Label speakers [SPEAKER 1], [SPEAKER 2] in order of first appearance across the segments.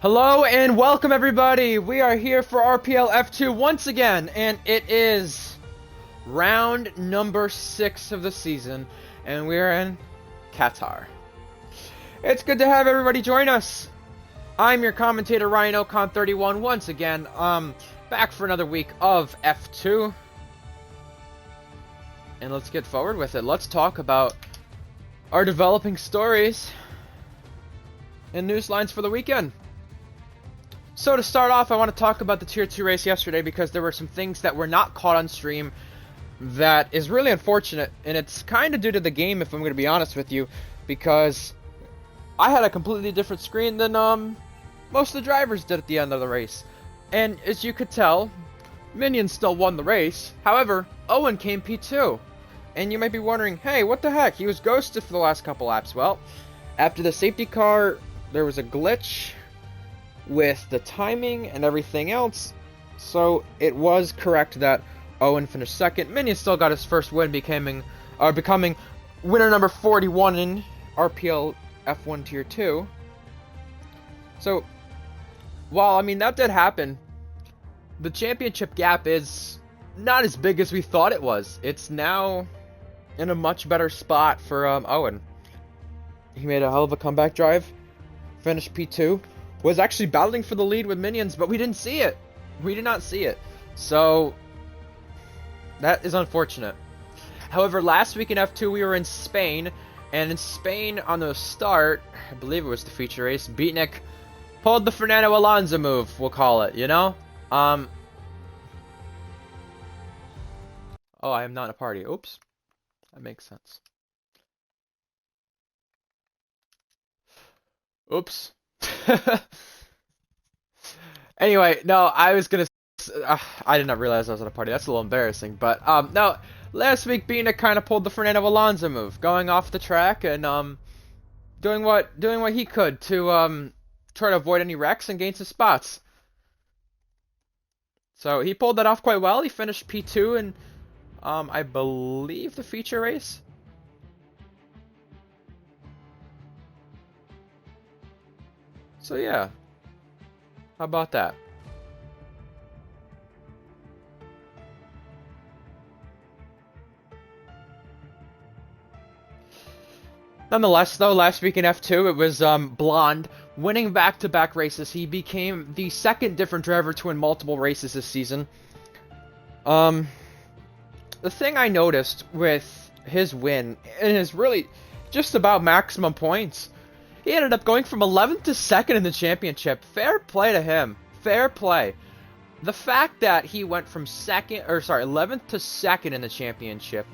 [SPEAKER 1] Hello and welcome everybody! We are here for RPL F2 once again, and it is round number 6 of the season, and we are in Qatar. It's good to have everybody join us. I'm your commentator Ryan Ocon31 once again, back for another week of F2. And let's get forward with it. Let's talk about our developing stories and news lines for the weekend. So to start off, I want to talk about the Tier 2 race yesterday because there were some things that were not caught on stream that is really unfortunate, and it's kind of due to the game, if I'm going to be honest with you, because I had a completely different screen than most of the drivers did at the end of the race. And as you could tell, Minion still won the race. However, Owen came P2. And you might be wondering, hey, what the heck? He was ghosted for the last couple laps. Well, after the safety car, there was a glitch with the timing and everything else, so it was correct that Owen finished second. Minion still got his first win, becoming winner number 41 in RPL F1 Tier 2. So, while, I mean, that did happen, the championship gap is not as big as we thought it was. It's now in a much better spot for Owen. He made a hell of a comeback drive, finished P2, was actually battling for the lead with Minions, but we didn't see it. We did not see it. So, that is unfortunate. However, last week in F2 we were in Spain, and in Spain on the start, I believe it was the feature race, Beatnik pulled the Fernando Alonso move, we'll call it, you know? Oh, I am not in a party. Oops. That makes sense. Oops. Anyway, no, I was gonna. I did not realize I was at a party. That's a little embarrassing. But no, last week Bina kind of pulled the Fernando Alonso move, going off the track and doing what he could to try to avoid any wrecks and gain some spots. So he pulled that off quite well. He finished P2 in I believe the feature race. So yeah, how about that? Nonetheless, though, last week in F2, it was Blonde winning back-to-back races. He became the second different driver to win multiple races this season. The thing I noticed with his win, and is really just about maximum points, he ended up going from 11th to 2nd in the championship. Fair play to him. Fair play. The fact that he went from 11th to 2nd in the championship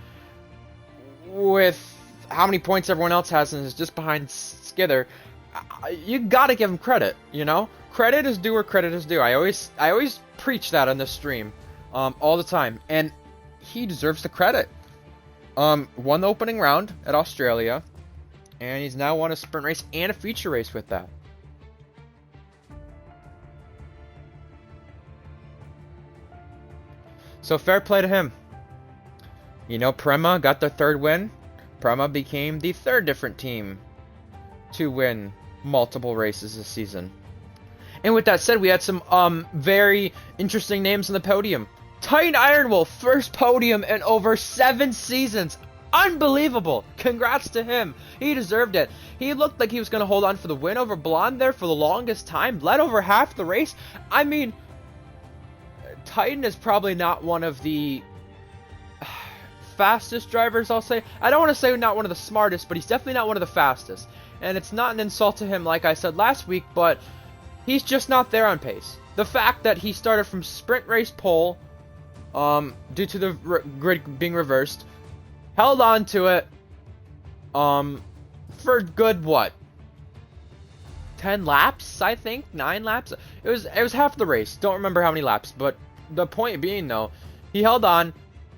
[SPEAKER 1] with how many points everyone else has and is just behind Skither, you gotta give him credit, you know? Credit is due where credit is due. I always preach that on this stream, all the time, and he deserves the credit. Won the opening round at Australia, and he's now won a sprint race and a feature race with that. So fair play to him. You know, Prema got their third win. Prema became the third different team to win multiple races this season. And with that said, we had some very interesting names on the podium. Titan Ironwolf, first podium in over 7 seasons. Unbelievable! Congrats to him. He deserved it. He looked like he was going to hold on for the win over Blonde there for the longest time. Led over half the race. I mean, Titan is probably not one of the fastest drivers, I'll say. I don't want to say not one of the smartest, but he's definitely not one of the fastest. And it's not an insult to him, like I said last week, but he's just not there on pace. The fact that he started from sprint race pole, due to the grid being reversed, held on to it, for good, what? 10 laps, I think? 9 laps? It was half the race. Don't remember how many laps, but the point being, though, he held on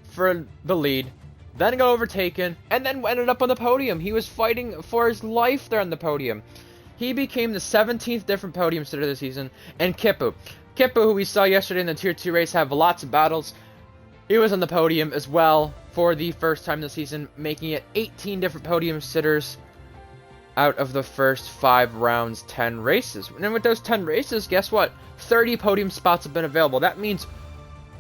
[SPEAKER 1] for the lead, then got overtaken, and then ended up on the podium. He was fighting for his life there on the podium. He became the 17th different podium sitter this season, and Kippu, who we saw yesterday in the Tier 2 race, have lots of battles. He was on the podium as well for the first time this season, making it 18 different podium sitters out of the first 5 rounds, 10 races. And with those 10 races, guess what? 30 podium spots have been available. That means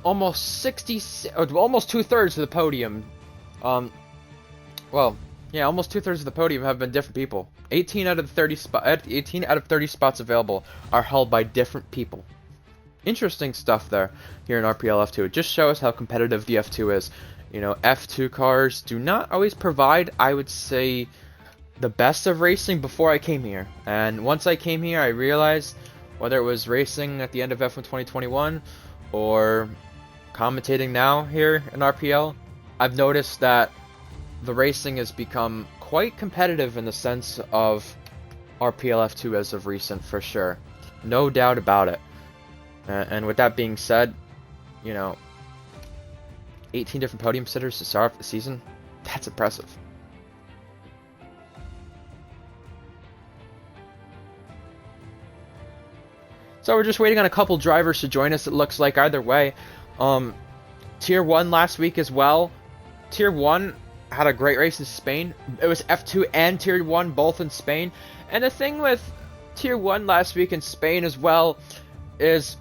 [SPEAKER 1] almost 60, almost 2/3 of the podium. Well, yeah, almost 2/3 of the podium have been different people. 18 out of 30 spots available are held by different people. Interesting stuff there here in RPL F2. It just shows how competitive the F2 is. You know, F2 cars do not always provide, I would say, the best of racing before I came here. And once I came here, I realized, whether it was racing at the end of F1 2021 or commentating now here in RPL, I've noticed that the racing has become quite competitive in the sense of RPL F2 as of recent, for sure. No doubt about it. And with that being said, you know, 18 different podium sitters to start off the season, that's impressive. So we're just waiting on a couple drivers to join us, it looks like, either way. Tier 1 last week as well. Tier 1 had a great race in Spain. It was F2 and Tier 1 both in Spain. And the thing with Tier 1 last week in Spain as well is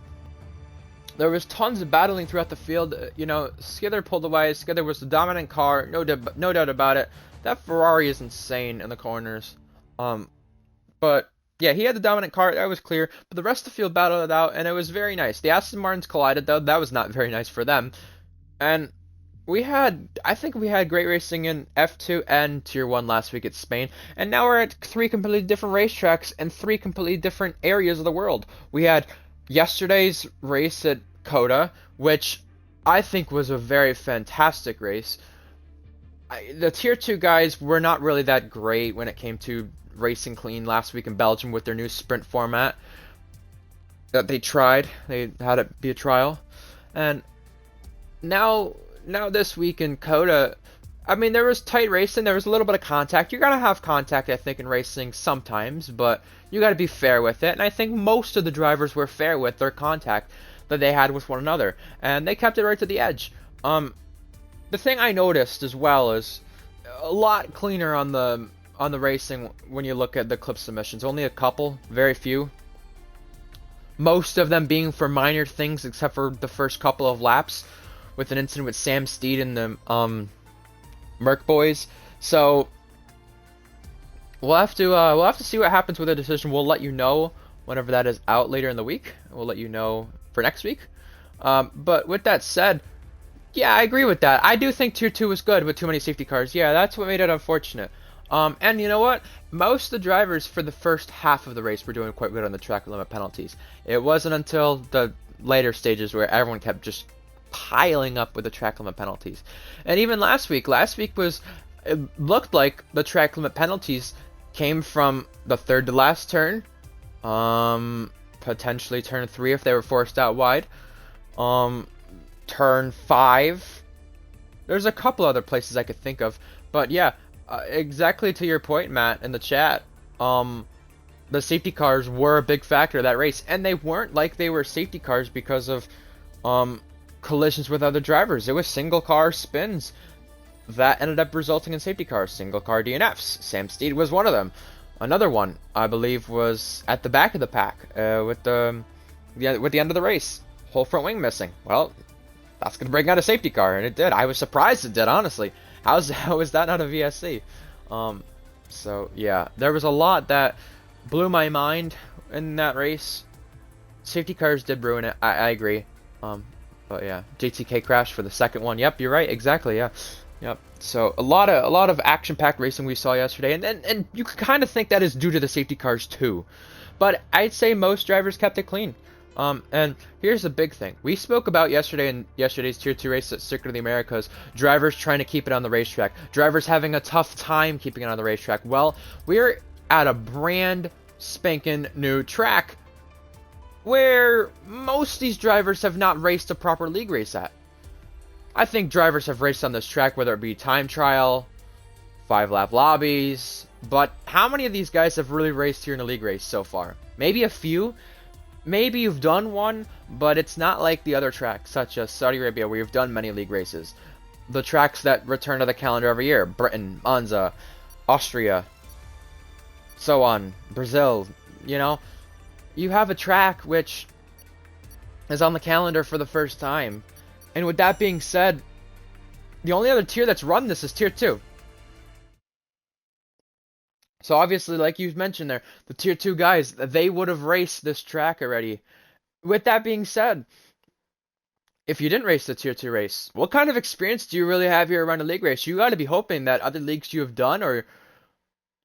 [SPEAKER 1] there was tons of battling throughout the field. You know, Skither pulled away. Skither was the dominant car, no doubt about it. That Ferrari is insane in the corners. But yeah, he had the dominant car, that was clear. But the rest of the field battled it out, and it was very nice. The Aston Martins collided, though. That was not very nice for them. And I think we had great racing in F2 and Tier 1 last week at Spain. And now we're at 3 completely different racetracks and 3 completely different areas of the world. We had yesterday's race at Qatar, which I think was a very fantastic race. The Tier 2 guys were not really that great when it came to racing clean last week in Belgium with their new sprint format that they tried. They had it be a trial. And now this week in Qatar, I mean, there was tight racing, there was a little bit of contact. You're gonna have contact, I think, in racing sometimes, but you gotta be fair with it. And I think most of the drivers were fair with their contact that they had with one another, and they kept it right to the edge. The thing I noticed as well is a lot cleaner on the racing when you look at the clip submissions. Only a couple, very few. Most of them being for minor things, except for the first couple of laps, with an incident with Sam Steed and the Merc boys. So we'll have to see what happens with the decision. We'll let you know whenever that is out later in the week. We'll let you know for next week. But with that said, yeah, I agree with that. I do think Tier 2 was good with too many safety cars. Yeah, that's what made it unfortunate. And you know what? Most of the drivers for the first half of the race were doing quite good on the track limit penalties. It wasn't until the later stages where everyone kept just piling up with the track limit penalties. And even last week it looked like the track limit penalties came from the third to last turn, potentially turn 3 if they were forced out wide, turn 5. There's a couple other places I could think of, but yeah, exactly to your point, Matt, in the chat, the safety cars were a big factor of that race, and they weren't like they were safety cars because of collisions with other drivers. It was single car spins that ended up resulting in safety cars, single car DNFs. Sam Steed was one of them. Another one, I believe, was at the back of the pack with the end of the race, whole front wing missing. Well, that's gonna bring out a safety car, and it did. I was surprised it did, honestly. How is that not a VSC? So yeah, there was a lot that blew my mind in that race. Safety cars did ruin it. I agree. But yeah, JTK crashed for the second one. Yep, you're right. Exactly. Yeah. Yep. So a lot of action-packed racing we saw yesterday, and you could kind of think that is due to the safety cars too. But I'd say most drivers kept it clean. And here's the big thing. We spoke about yesterday in yesterday's Tier 2 race at Circuit of the Americas, drivers trying to keep it on the racetrack, drivers having a tough time keeping it on the racetrack. Well, we're at a brand spanking new track where most of these drivers have not raced a proper league race at. I think drivers have raced on this track, whether it be time trial, 5-lap lobbies, but how many of these guys have really raced here in a league race so far? Maybe a few. Maybe you've done one, but it's not like the other tracks, such as Saudi Arabia, where you've done many league races. The tracks that return to the calendar every year, Britain, Monza, Austria, so on. Brazil, you know, you have a track which is on the calendar for the first time. And with that being said, the only other tier that's run this is Tier 2. So obviously, like you mentioned there, the Tier 2 guys, they would have raced this track already. With that being said, if you didn't race the Tier 2 race, what kind of experience do you really have here around a league race? You got to be hoping that other leagues you have done, or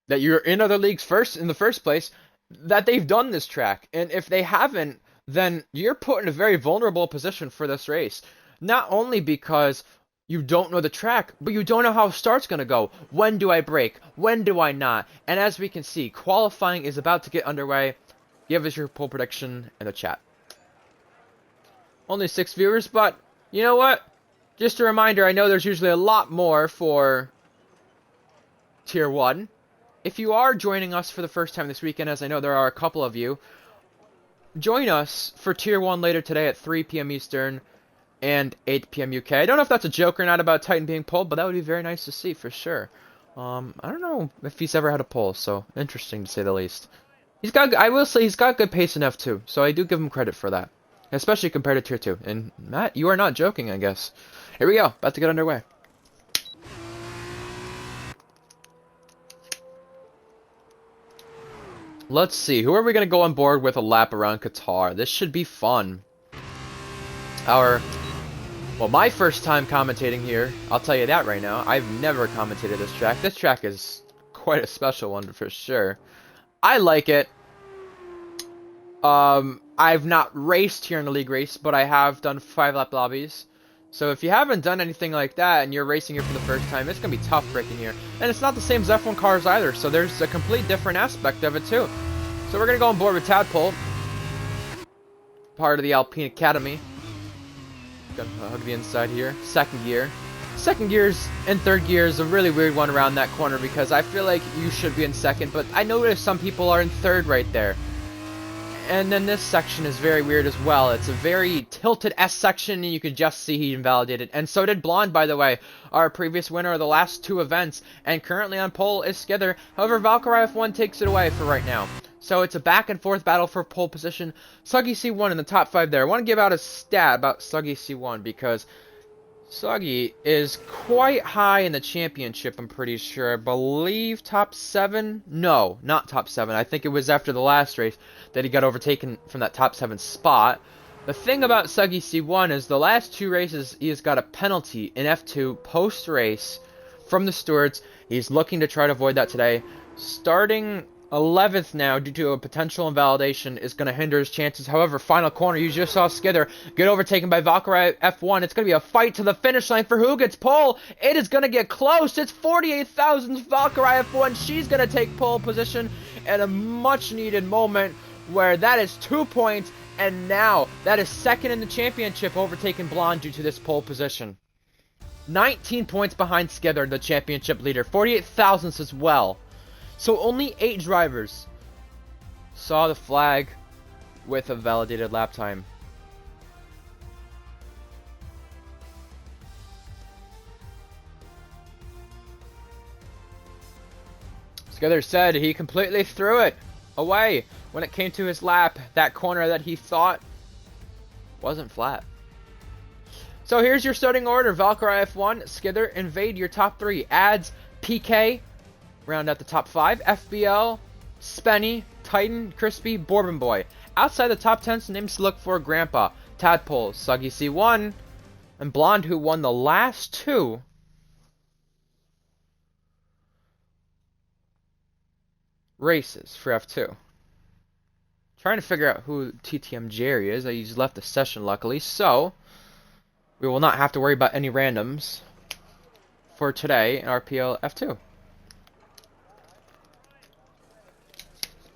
[SPEAKER 1] that you're in other leagues in the first place, that they've done this track. And if they haven't, then you're put in a very vulnerable position for this race. Not only because you don't know the track, but you don't know how a start's going to go. When do I brake? When do I not? And as we can see, qualifying is about to get underway. Give us your pole prediction in the chat. Only 6 viewers, but you know what? Just a reminder, I know there's usually a lot more for Tier 1. If you are joining us for the first time this weekend, as I know there are a couple of you, join us for Tier 1 later today at 3 p.m. Eastern and 8 p.m. UK. I don't know if that's a joke or not about Titan being pulled, but that would be very nice to see for sure. I don't know if he's ever had a pull, so interesting to say the least. I will say he's got good pace in F2, so I do give him credit for that. Especially compared to Tier 2. And Matt, you are not joking, I guess. Here we go, about to get underway. Let's see, who are we going to go on board with a lap around Qatar? This should be fun. Well, my first time commentating here, I'll tell you that right now. I've never commentated this track. This track is quite a special one for sure. I like it. I've not raced here in the league race, but I have done 5-lap lobbies. So if you haven't done anything like that and you're racing here for the first time, it's going to be tough breaking here. And it's not the same as F1 cars either, so there's a complete different aspect of it too. So we're going to go on board with Tadpole, part of the Alpine Academy. Gonna hug the inside here. Second gear. Second gears and third gear is a really weird one around that corner because I feel like you should be in second, but I notice some people are in third right there. And then this section is very weird as well. It's a very tilted S section, and you can just see he invalidated. And so did Blonde, by the way, our previous winner of the last 2 events. And currently on pole is Skither. However, Valkyrie F1 takes it away for right now. So it's a back and forth battle for pole position. Suggy C1 in the top 5 there. I want to give out a stat about Suggy C1 because Suggy is quite high in the championship, I'm pretty sure. I believe top 7? No, not top 7. I think it was after the last race that he got overtaken from that top 7 spot. The thing about Suggy C1 is the last 2 races he has got a penalty in F2 post-race from the stewards. He's looking to try to avoid that today. Starting 11th now due to a potential invalidation is going to hinder his chances. However, final corner, you just saw Skither get overtaken by Valkyrie F1. It's going to be a fight to the finish line for who gets pole. It is going to get close. It's 48,000 Valkyrie F1. She's going to take pole position at a much needed moment where that is 2 points, and now that is second in the championship, overtaking Blonde due to this pole position. 19 points behind Skither, the championship leader. 48,000 as well. So only 8 drivers saw the flag with a validated lap time. Skither said he completely threw it away when it came to his lap. That corner that he thought wasn't flat. So here's your starting order. Valkyrie F1, Skither, invade your top 3. Ads, PK, round out the top 5. FBL, Spenny, Titan, Crispy, Bourbon Boy. Outside the top 10, some names to look for: Grandpa, Tadpole, Suggy C1, and Blonde, who won the last 2 races for F2. Trying to figure out who TTM Jerry is. He's left the session, luckily, so we will not have to worry about any randoms for today in RPL F2.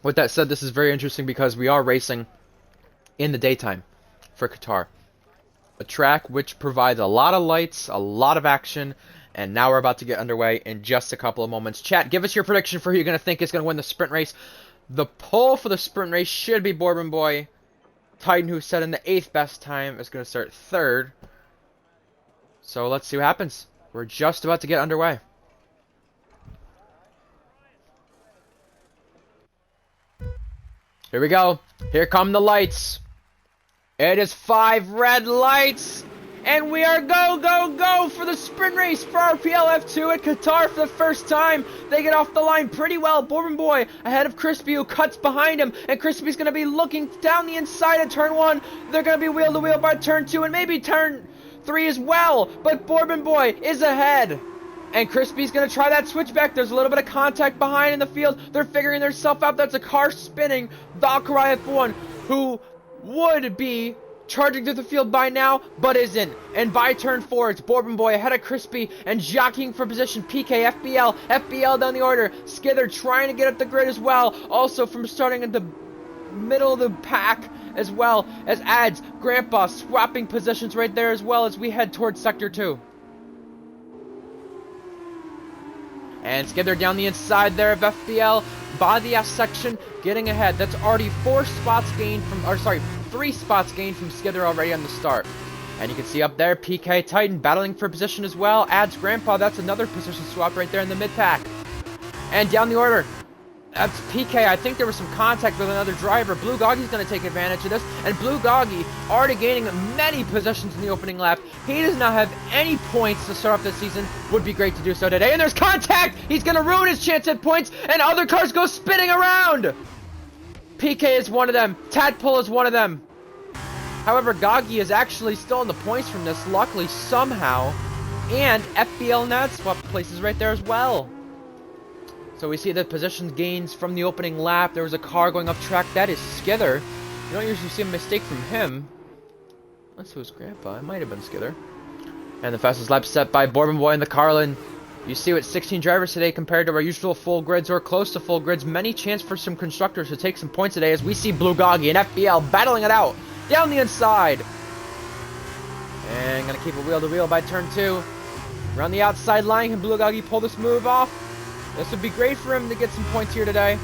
[SPEAKER 1] With that said, this is very interesting because we are racing in the daytime for Qatar. A track which provides a lot of lights, a lot of action, and now we're about to get underway in just a couple of moments. Chat, give us your prediction for who you're going to think is going to win the sprint race. The pole for the sprint race should be Bourbon Boy. Titan, who set in the 8th best time, is going to start 3rd. So let's see what happens. We're just about to get underway. Here we go. Here come the lights. It is 5 red lights. And we are go for the sprint race for RPL F2 at Qatar for the first time. They get off the line pretty well. Bourbon Boy ahead of Crispy, who cuts behind him. And Crispy's going to be looking down the inside of turn 1. They're going to be wheel to wheel by turn 2 and maybe turn 3 as well. But Bourbon Boy is ahead. And Crispy's going to try that switchback. There's a little bit of contact behind in the field. They're figuring themselves out. That's a car spinning. Valkyrie F1, who would be charging through the field by now, but isn't. And by turn 4, it's Bourbon Boy ahead of Crispy and jockeying for position. PK, FBL down the order. Skither trying to get up the grid as well. Also from starting at the middle of the pack, as well as Ads, Grandpa swapping positions right there as well as we head towards Sector 2. And Skither down the inside there of FBL by the F section, getting ahead. That's already 3 spots gained from Skither already on the start. And you can see up there, PK Titan battling for position as well. Adds Grandpa, that's another position swap right there in the mid-pack. And down the order, that's PK. I think there was some contact with another driver. Blue Goggy's going to take advantage of this. And Blue Goggy already gaining many positions in the opening lap. He does not have any points to start off this season. Would be great to do so today. And there's contact! He's going to ruin his chance at points. And other cars go spinning around! PK is one of them. Tadpole is one of them. However, Goggy is actually still in the points from this, luckily, somehow. And FBL and Ad swap places right there as well. So we see the position gains from the opening lap. There was a car going off track. That is Skither. You don't usually see a mistake from him. Unless it was Grandpa. It might have been Skither. And the fastest lap set by Bourbon Boy in the Carlin. You see with 16 drivers today compared to our usual full grids or close to full grids. Many chance for some constructors to take some points today as we see Blue Goggy and FBL battling it out down the inside. And gonna keep a wheel to wheel by turn 2. Around the outside line, can Blue Goggy pull this move off? This would be great for him to get some points here today.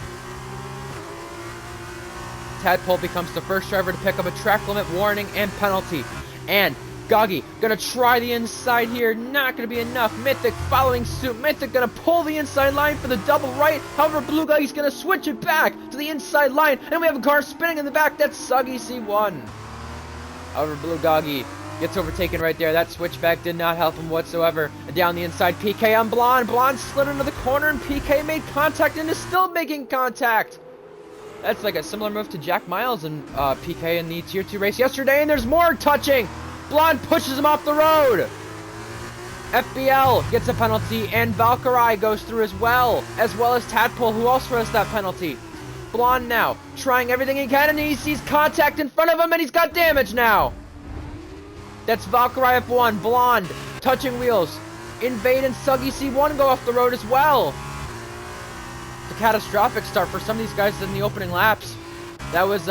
[SPEAKER 1] Tadpole becomes the first driver to pick up a track limit warning and penalty. And Goggy gonna try the inside here. Not gonna be enough. Mythic following suit. Mythic gonna pull the inside line for the double right. However, Blue Goggy's gonna switch it back to the inside line. And we have a car spinning in the back. That's Suggy C1. However, Blue Goggy gets overtaken right there. That switchback did not help him whatsoever. And down the inside, PK on Blonde. Blonde slid into the corner and PK made contact and is still making contact. That's like a similar move to Jack Miles and PK in the Tier 2 race yesterday. And there's more touching. Blonde pushes him off the road. FBL gets a penalty and Valkyrie goes through as well as Tadpole, who also has that penalty. Blonde now trying everything he can and he sees contact in front of him and he's got damage now. That's Valkyrie F1, Blonde, touching wheels. Invade and Suggy C1 go off the road as well. It's a catastrophic start for some of these guys in the opening laps. That was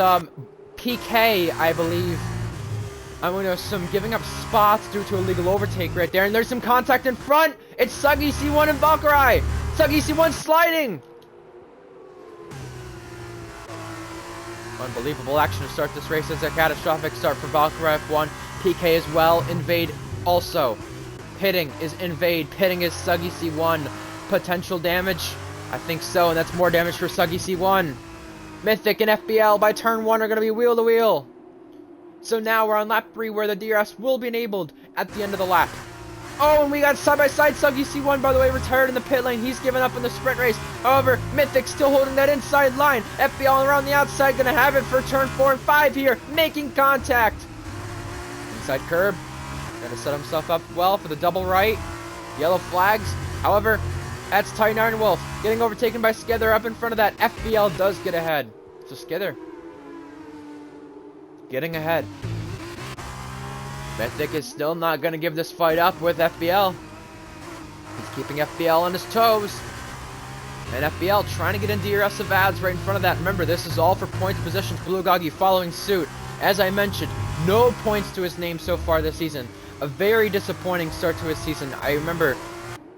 [SPEAKER 1] PK, I believe. I'm going to assume giving up spots due to a legal overtake right there. And there's some contact in front. It's Suggy C1 and Valkyrie. Suggy C1 sliding. Unbelievable action to start this race. It's a catastrophic start for Valkyrie F1. PK as well. Invade also. Pitting is Invade. Pitting is Suggy C1. Potential damage? I think so, and that's more damage for Suggy C1. Mythic and FBL by turn 1 are going to be wheel to wheel. So now we're on lap 3 where the DRS will be enabled at the end of the lap. Oh, and we got side-by-side Suggy C1, by the way, retired in the pit lane. He's given up in the sprint race. However, Mythic still holding that inside line. FBL around the outside, going to have it for turn 4 and 5 here, making contact. Inside curb, going to set himself up well for the double right. Yellow flags. However, that's Titan Iron Wolf getting overtaken by Skither up in front of that. FBL does get ahead. So Skither getting ahead. Mythic is still not going to give this fight up with FBL. He's keeping FBL on his toes. And FBL trying to get into DRS of ads right in front of that. Remember, this is all for points positions. Blue Goggy following suit. As I mentioned, no points to his name so far this season. A very disappointing start to his season. I remember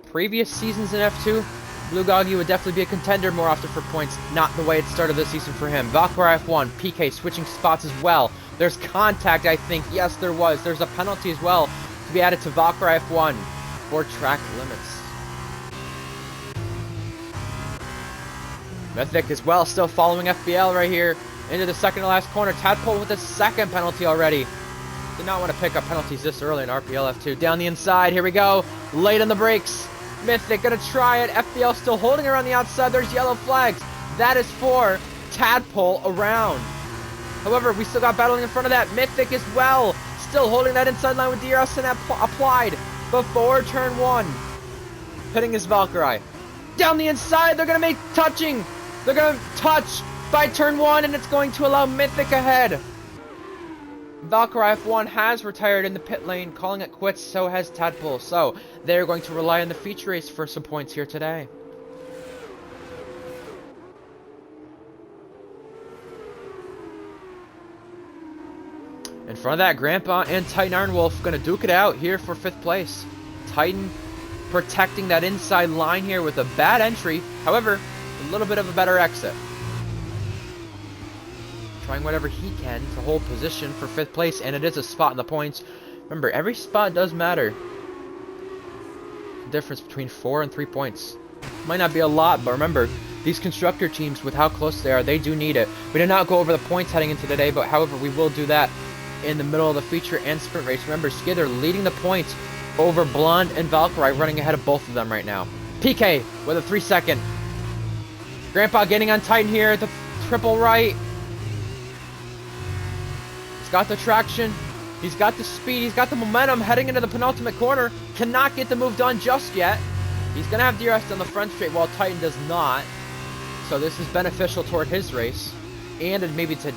[SPEAKER 1] previous seasons in F2, Blue Goggy would definitely be a contender more often for points. Not the way it started this season for him. Valkyrie F1, PK switching spots as well. There's contact, I think. Yes, there was. There's a penalty as well to be added to Valkyrie F1 for track limits. Mythic as well, still following FBL right here. Into the second to last corner. Tadpole with the second penalty already. Did not want to pick up penalties this early in RPL F2. Down the inside. Here we go. Late on the brakes. Mythic gonna try it. FPL still holding her on the outside. There's yellow flags. That is for Tadpole around. However, we still got battling in front of that. Mythic as well. Still holding that inside line with DRS and applied before turn 1. Hitting his Valkyrie. Down the inside. They're gonna make touching. They're gonna touch by turn 1, and it's going to allow Mythic ahead. Valkyrie F1 has retired in the pit lane, calling it quits, so has Tadpole. So, they're going to rely on the feature race for some points here today. In front of that, Grandpa and Titan Ironwolf going to duke it out here for 5th place. Titan protecting that inside line here with a bad entry. However, a little bit of a better exit. Trying whatever he can to hold position for 5th place, and it is a spot in the points. Remember, every spot does matter. The difference between 4 and 3 points. Might not be a lot, but remember, these constructor teams, with how close they are, they do need it. We did not go over the points heading into today, but however, we will do that in the middle of the feature and sprint race. Remember, Skither leading the points over Blonde and Valkyrie, running ahead of both of them right now. PK with a 3-second. Grandpa getting on Titan here at the triple right. He's got the traction, he's got the speed, he's got the momentum heading into the penultimate corner. Cannot get the move done just yet. He's going to have DRS on the front straight while Titan does not. So this is beneficial toward his race. And maybe to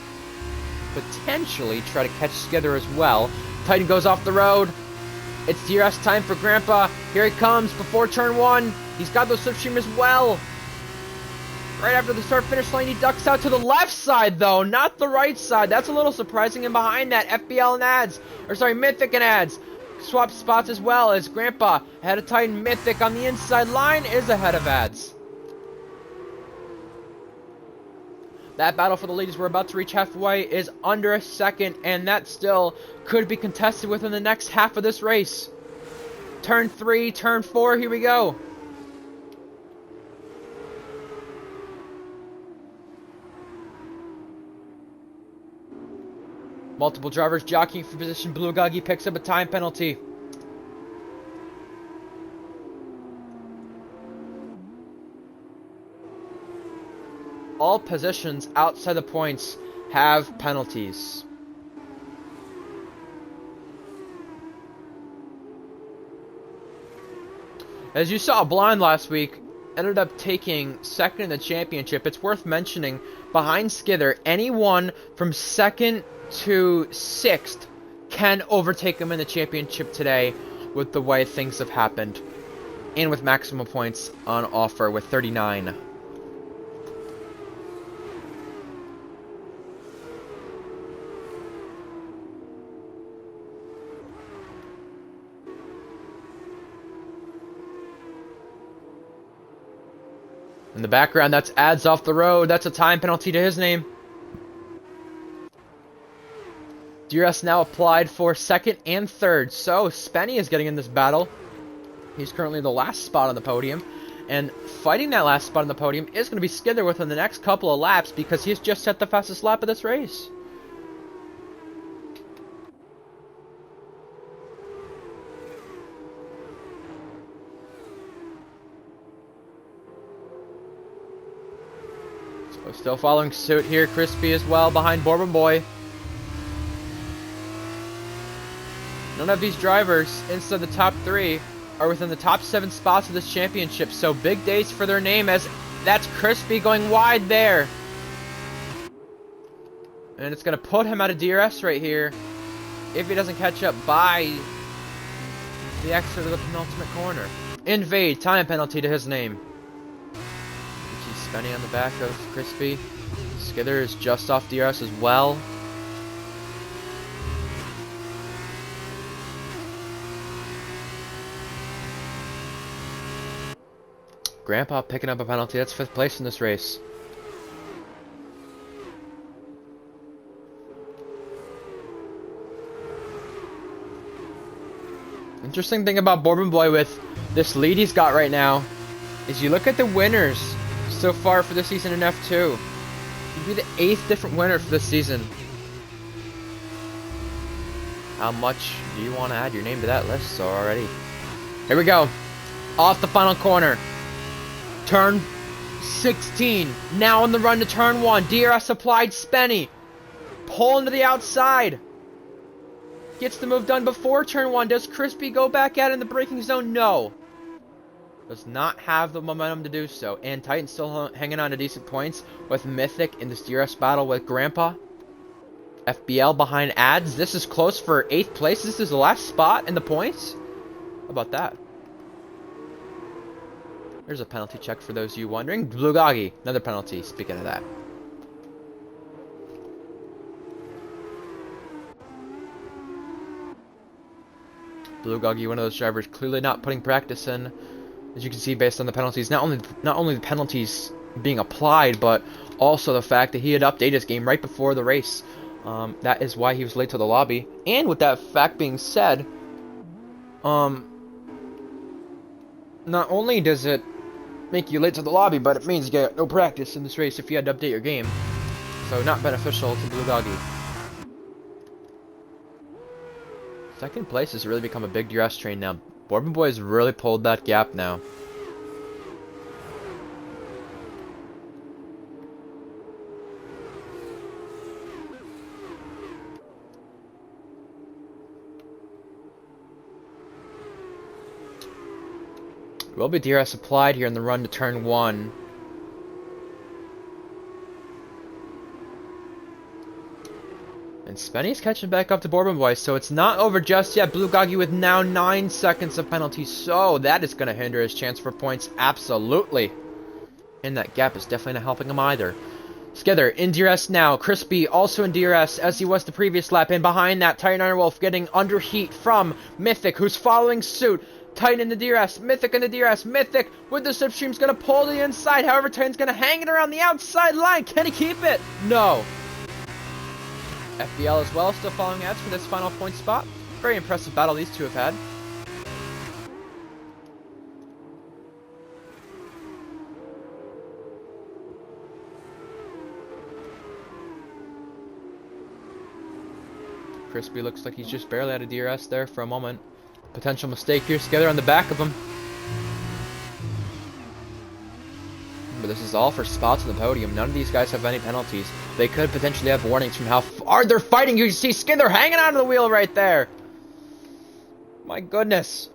[SPEAKER 1] potentially try to catch Skither as well. Titan goes off the road. It's DRS time for Grandpa. Here he comes before turn 1. He's got those slipstream as well. Right after the start-finish line, he ducks out to the left side, though, not the right side. That's a little surprising. And behind that, FBL and Ads, or sorry, Mythic and Ads, swap spots as well as Grandpa ahead of Titan. Mythic on the inside line is ahead of Ads. That battle for the lead as we're about to reach halfway is under a second, and that still could be contested within the next half of this race. Turn 3, turn 4, here we go. Multiple drivers jockeying for position. Blue Gagi picks up a time penalty. All positions outside the points have penalties. As you saw, Blind last week ended up taking second in the championship. It's worth mentioning, behind Skither, anyone from second to 6th can overtake him in the championship today with the way things have happened. And with maximum points on offer with 39. In the background, that's Ads off the road. That's a time penalty to his name. DRS now applied for 2nd and 3rd. So, Spenny is getting in this battle. He's currently the last spot on the podium. And fighting that last spot on the podium is going to be Skither within the next couple of laps because he's just set the fastest lap of this race. So, still following suit here. Crispy as well behind Bourbon Boy. None of these drivers inside the top 3 are within the top 7 spots of this championship. So big days for their name as that's Crispy going wide there. And it's going to put him out of DRS right here if he doesn't catch up by the exit of the penultimate corner. Invade, time penalty to his name. He's spinning on the back of Crispy. Skither is just off DRS as well. Grandpa picking up a penalty. That's 5th place in this race. Interesting thing about Bourbon Boy with this lead he's got right now is you look at the winners so far for this season in F2. You'd be the 8th different winner for this season. How much do you want to add your name to that list already? Here we go. Off the final corner. Turn 16. Now on the run to turn 1. DRS applied. Spenny. Pull into the outside. Gets the move done before turn 1. Does Crispy go back out in the braking zone? No. Does not have the momentum to do so. And Titan's still hanging on to decent points with Mythic in this DRS battle with Grandpa. FBL behind Ads. This is close for 8th place. This is the last spot in the points. How about that? There's a penalty check for those of you wondering. Blue Goggy, another penalty, speaking of that. Blue Goggy, one of those drivers clearly not putting practice in. As you can see based on the penalties. Not only the penalties being applied, but also the fact that he had updated his game right before the race. That is why he was late to the lobby. And with that fact being said, not only does it make you late to the lobby, but it means you get no practice in this race if you had to update your game. So not beneficial to Blue Doggy. Second place has really become a big DRS train now. Bourbon Boy has really pulled that gap now. Will be DRS applied here in the run to turn 1. And Spenny's catching back up to Bourbon Boy, so it's not over just yet. Blue Goggy with now 9 seconds of penalty, so that is going to hinder his chance for points, absolutely. And that gap is definitely not helping him either. Skither in DRS now. Crispy also in DRS as he was the previous lap. And behind that, Titan Ironwolf getting under heat from Mythic, who's following suit. Titan in the DRS, Mythic in the DRS, Mythic with the slipstream's going to pull to the inside. However, Titan's going to hang it around the outside line. Can he keep it? No. FBL as well, still following ads for this final point spot. Very impressive battle these two have had. Crispy looks like he's just barely out of DRS there for a moment. Potential mistake here, together on the back of him. But this is all for spots on the podium. None of these guys have any penalties. They could potentially have warnings from how hard they're fighting. You see Skither hanging onto the wheel right there. My goodness.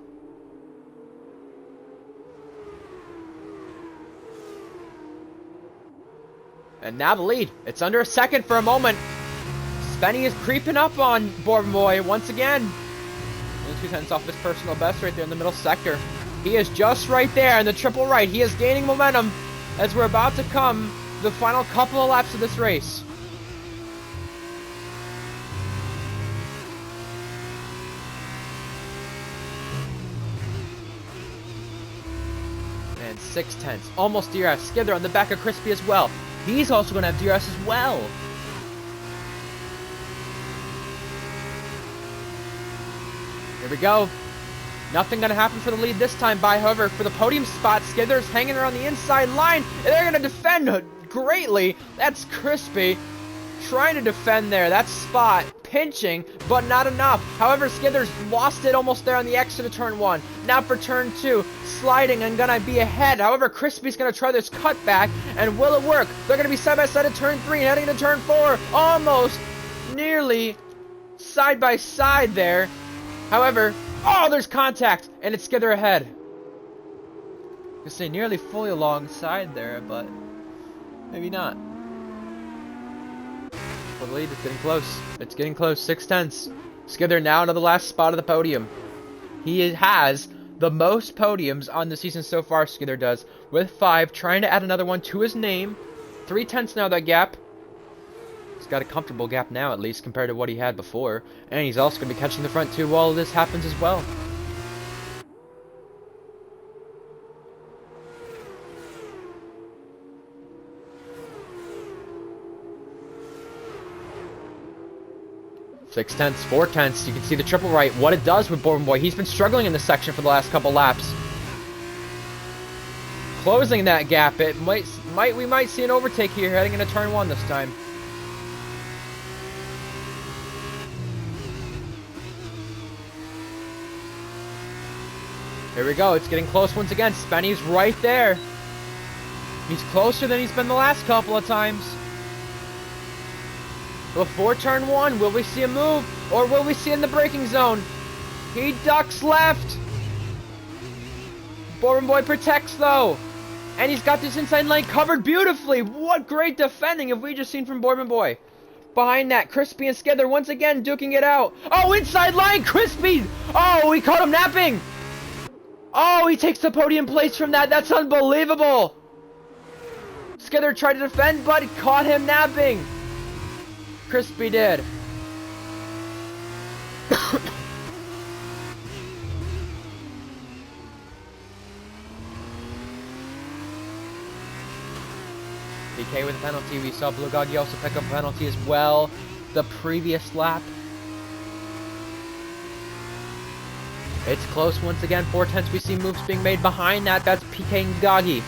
[SPEAKER 1] And now the lead. It's under a second for a moment. Spenny is creeping up on Bourbon Boy once again. Only 2 tenths off his personal best right there in the middle sector. He is just right there in the triple right. He is gaining momentum as we're about to come the final couple of laps of this race. And 6 tenths. Almost DRS. Skither on the back of Crispy as well. He's also going to have DRS as well. Here we go. Nothing going to happen for the lead this time by, however, for the podium spot, Skither's hanging around the inside line, and they're going to defend greatly. That's Crispy trying to defend there. That spot, pinching, but not enough. However, Skither's lost it almost there on the exit of turn 1. Now for turn 2, sliding and going to be ahead. However, Crispy's going to try this cutback, and will it work? They're going to be side by side at turn 3, heading to turn 4. Almost, nearly, side by side there. However, oh, there's contact, and it's Skither ahead. I could say nearly fully alongside there, but maybe not. For the lead, it's getting close. It's getting close. 6 tenths. Skither now to the last spot of the podium. He has the most podiums on the season so far, Skither does, with 5, trying to add another one to his name. 3 tenths now, that gap. He's got a comfortable gap now, at least, compared to what he had before. And he's also going to be catching the front 2 while this happens as well. Six tenths, 4 tenths. You can see the triple right, what it does with Bourbon Boy. He's been struggling in this section for the last couple laps. closing that gap. We might see an overtake here heading into turn 1 this time. Here we go. It's getting close once again. Spenny's right there. He's closer than he's been the last couple of times. Before turn 1, will we see a move? Or will we see in the braking zone? He ducks left. Bourbon Boy protects though. And he's got this inside lane covered beautifully. What great defending have we just seen from Bourbon Boy. Behind that, Crispy and Skither once again duking it out. Oh, inside line, Crispy! Oh, he caught him napping! Oh, he takes the podium place from that. That's unbelievable. Skither tried to defend, but he caught him napping. Crispy did. PK with a penalty. We saw Blue Goggy also pick up a penalty as well the previous lap. It's close once again. 4/10. We see moves being made behind that. That's PK and Goggy.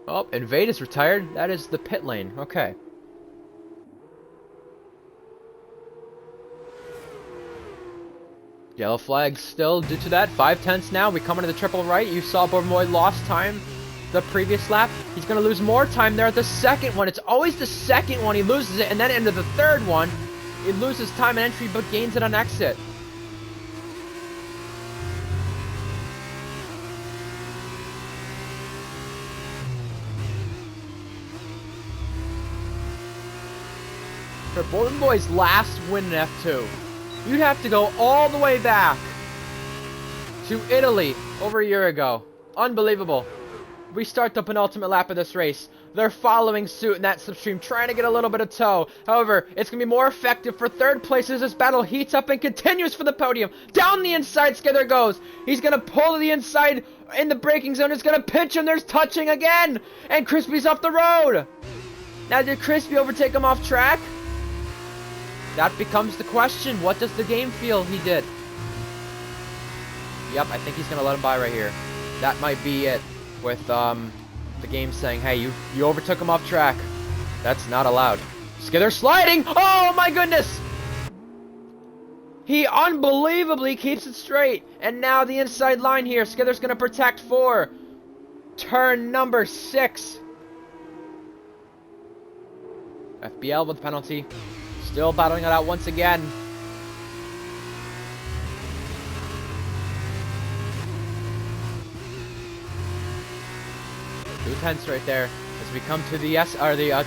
[SPEAKER 1] Oh, Invade is retired. That is the pit lane. Okay. Yellow flag still due to that. 5/10 now. We come into the triple right. You saw Bourbon Boy lost time the previous lap. He's going to lose more time there at the second one. It's always the second one he loses it, and then into the third one, he loses time and entry, but gains it on exit. For Bourbon Boy's last win in F2, you'd have to go all the way back to Italy over a year ago. Unbelievable. We start the penultimate lap of this race. They're following suit in that slipstream, trying to get a little bit of tow. However, it's going to be more effective for third place as this battle heats up and continues for the podium. Down the inside, Skither goes. He's going to pull to the inside in the braking zone. It's going to pitch, and there's touching again. And Crispy's off the road. Now, did Crispy overtake him off track? That becomes the question. What does the game feel he did? Yep, I think he's going to let him by right here. That might be it. With the game saying, hey, you overtook him off track. That's not allowed. Skither sliding! Oh my goodness! He unbelievably keeps it straight. And now the inside line here. Skither's going to protect for turn number 6. FPL with penalty. Still battling it out once again. Two tenths right there as we come to the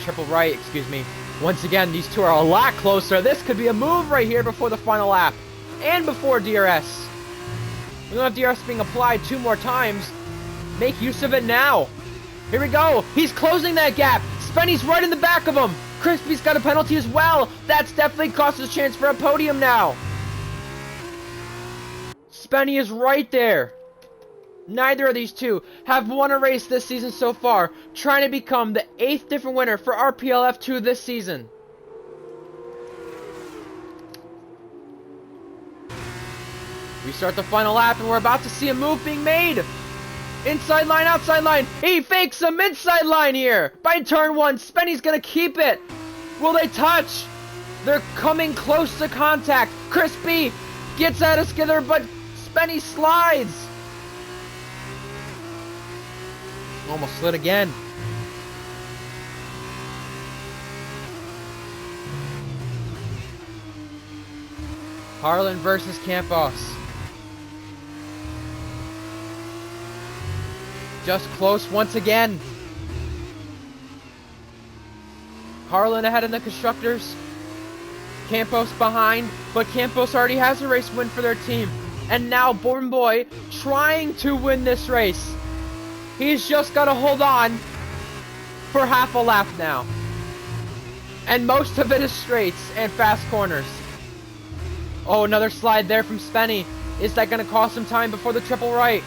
[SPEAKER 1] triple right, excuse me. Once again, these two are a lot closer. This could be a move right here before the final lap and before DRS. We don't have DRS being applied 2 more times. Make use of it now. Here we go. He's closing that gap. Spenny's right in the back of him. Crispy's got a penalty as well. That's definitely cost us a chance for a podium now. Spenny is right there. Neither of these two have won a race this season so far, trying to become the 8th different winner for RPL F2 this season. We start the final lap and we're about to see a move being made. Inside line, outside line. He fakes a inside line here. By turn 1, Spenny's going to keep it. Will they touch? They're coming close to contact. Crispy gets out of Skither, but Spenny slides. Almost slid again. Harlan versus Campos. Just close once again. Harlan ahead in the constructors. Campos behind, but Campos already has a race win for their team. And now Bourbon Boy trying to win this race. He's just got to hold on for half a lap now. And most of it is straights and fast corners. Oh, another slide there from Spenny. Is that going to cost him time before the triple right?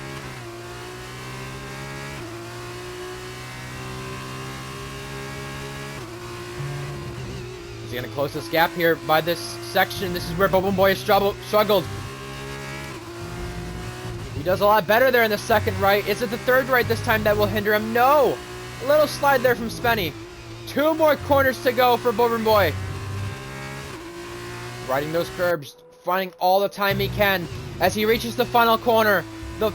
[SPEAKER 1] Is he going to close this gap here by this section? This is where Bourbon Boy has struggled. He does a lot better there in the second right. Is it the third right this time that will hinder him? No! A little slide there from Spenny. 2 more corners to go for Bourbon Boy. Riding those curbs, finding all the time he can as he reaches the final corner.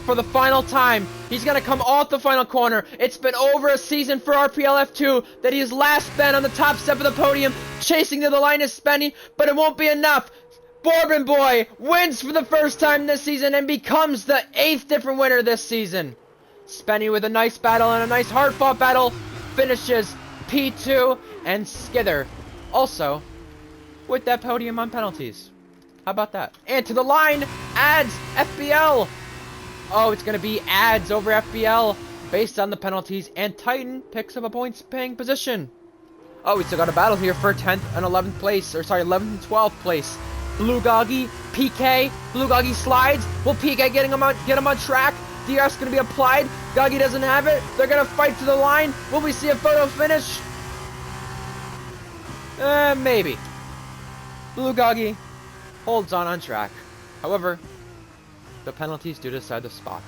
[SPEAKER 1] For the final time, he's going to come off the final corner. It's been over a season for RPL F2 that he has last been on the top step of the podium, chasing to the line is Spenny, but it won't be enough. Bourbon Boy wins for the first time this season and becomes the 8th different winner this season. Spenny with a nice battle and a nice hard-fought battle finishes P2, and Skither also with that podium on penalties. How about that? And to the line, adds FBL. Oh, it's going to be ads over FBL based on the penalties, and Titan picks up a points-paying position. Oh, we still got a battle here for 10th and 11th place, or sorry, 11th and 12th place. Blue Goggy, PK, Blue Goggy slides. Will PK get him on track? DRS going to be applied. Goggy doesn't have it. They're going to fight to the line. Will we see a photo finish? Maybe. Blue Goggy holds on track. However, the penalties do decide the spot.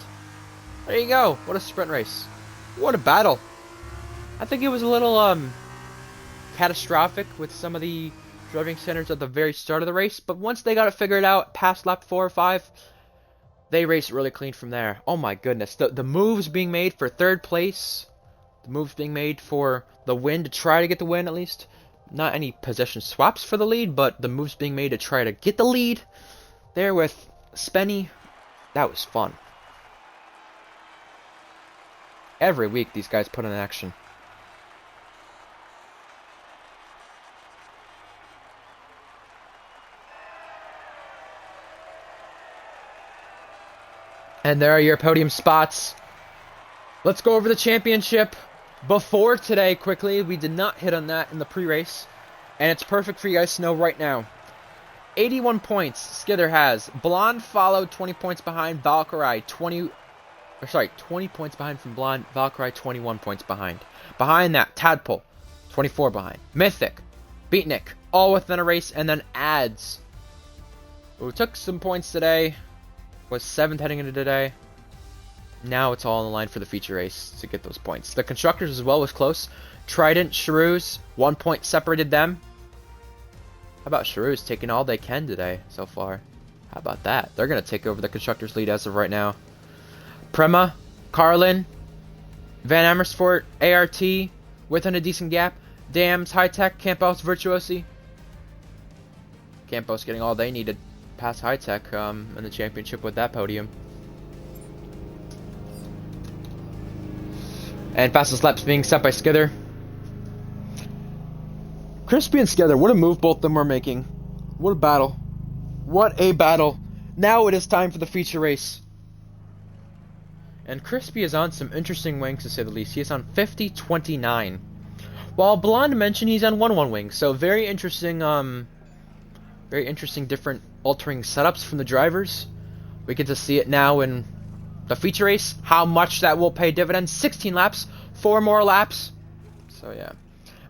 [SPEAKER 1] There you go. What a sprint race. What a battle. I think it was a little catastrophic with some of the driving centers at the very start of the race, but once they got it figured out past lap 4 or 5, they raced really clean from there. Oh my goodness. The moves being made for 3rd place, the moves being made for the win, to try to get the win at least. Not any position swaps for the lead, but the moves being made to try to get the lead there with Spenny. That was fun. Every week these guys put in action. And there are your podium spots. Let's go over the championship before today quickly. We did not hit on that in the pre-race, and it's perfect for you guys to know right now. 81 points Skither has. Blonde followed 20 points behind. Valkyrie 20 points behind from Blonde. Valkyrie 21 points behind. Behind that, Tadpole 24 behind. Mythic, Beatnik, all within a race, and then Ads, who took some points today, was 7th heading into today. Now it's all on the line for the feature race to get those points. The constructors as well was close. Trident, Shrews, 1 point separated them. How about Shrews taking all they can today so far? How about that? They're going to take over the constructors lead as of right now. Prema, Carlin, Van Amersfoort, ART, within a decent gap. Dams, High Tech, Campos, Virtuosi. Campos getting all they needed past High Tech in the championship with that podium. And fastest laps being set by Skither. Crispy and Skither, what a move both of them were making. What a battle. What a battle. Now it is time for the feature race. And Crispy is on some interesting wings, to say the least. He is on 50-29. While Blonde mentioned he's on 1-1 wings. So very interesting different altering setups from the drivers. We get to see it now in the feature race. How much that will pay dividends. 16 laps. 4 more laps. So yeah.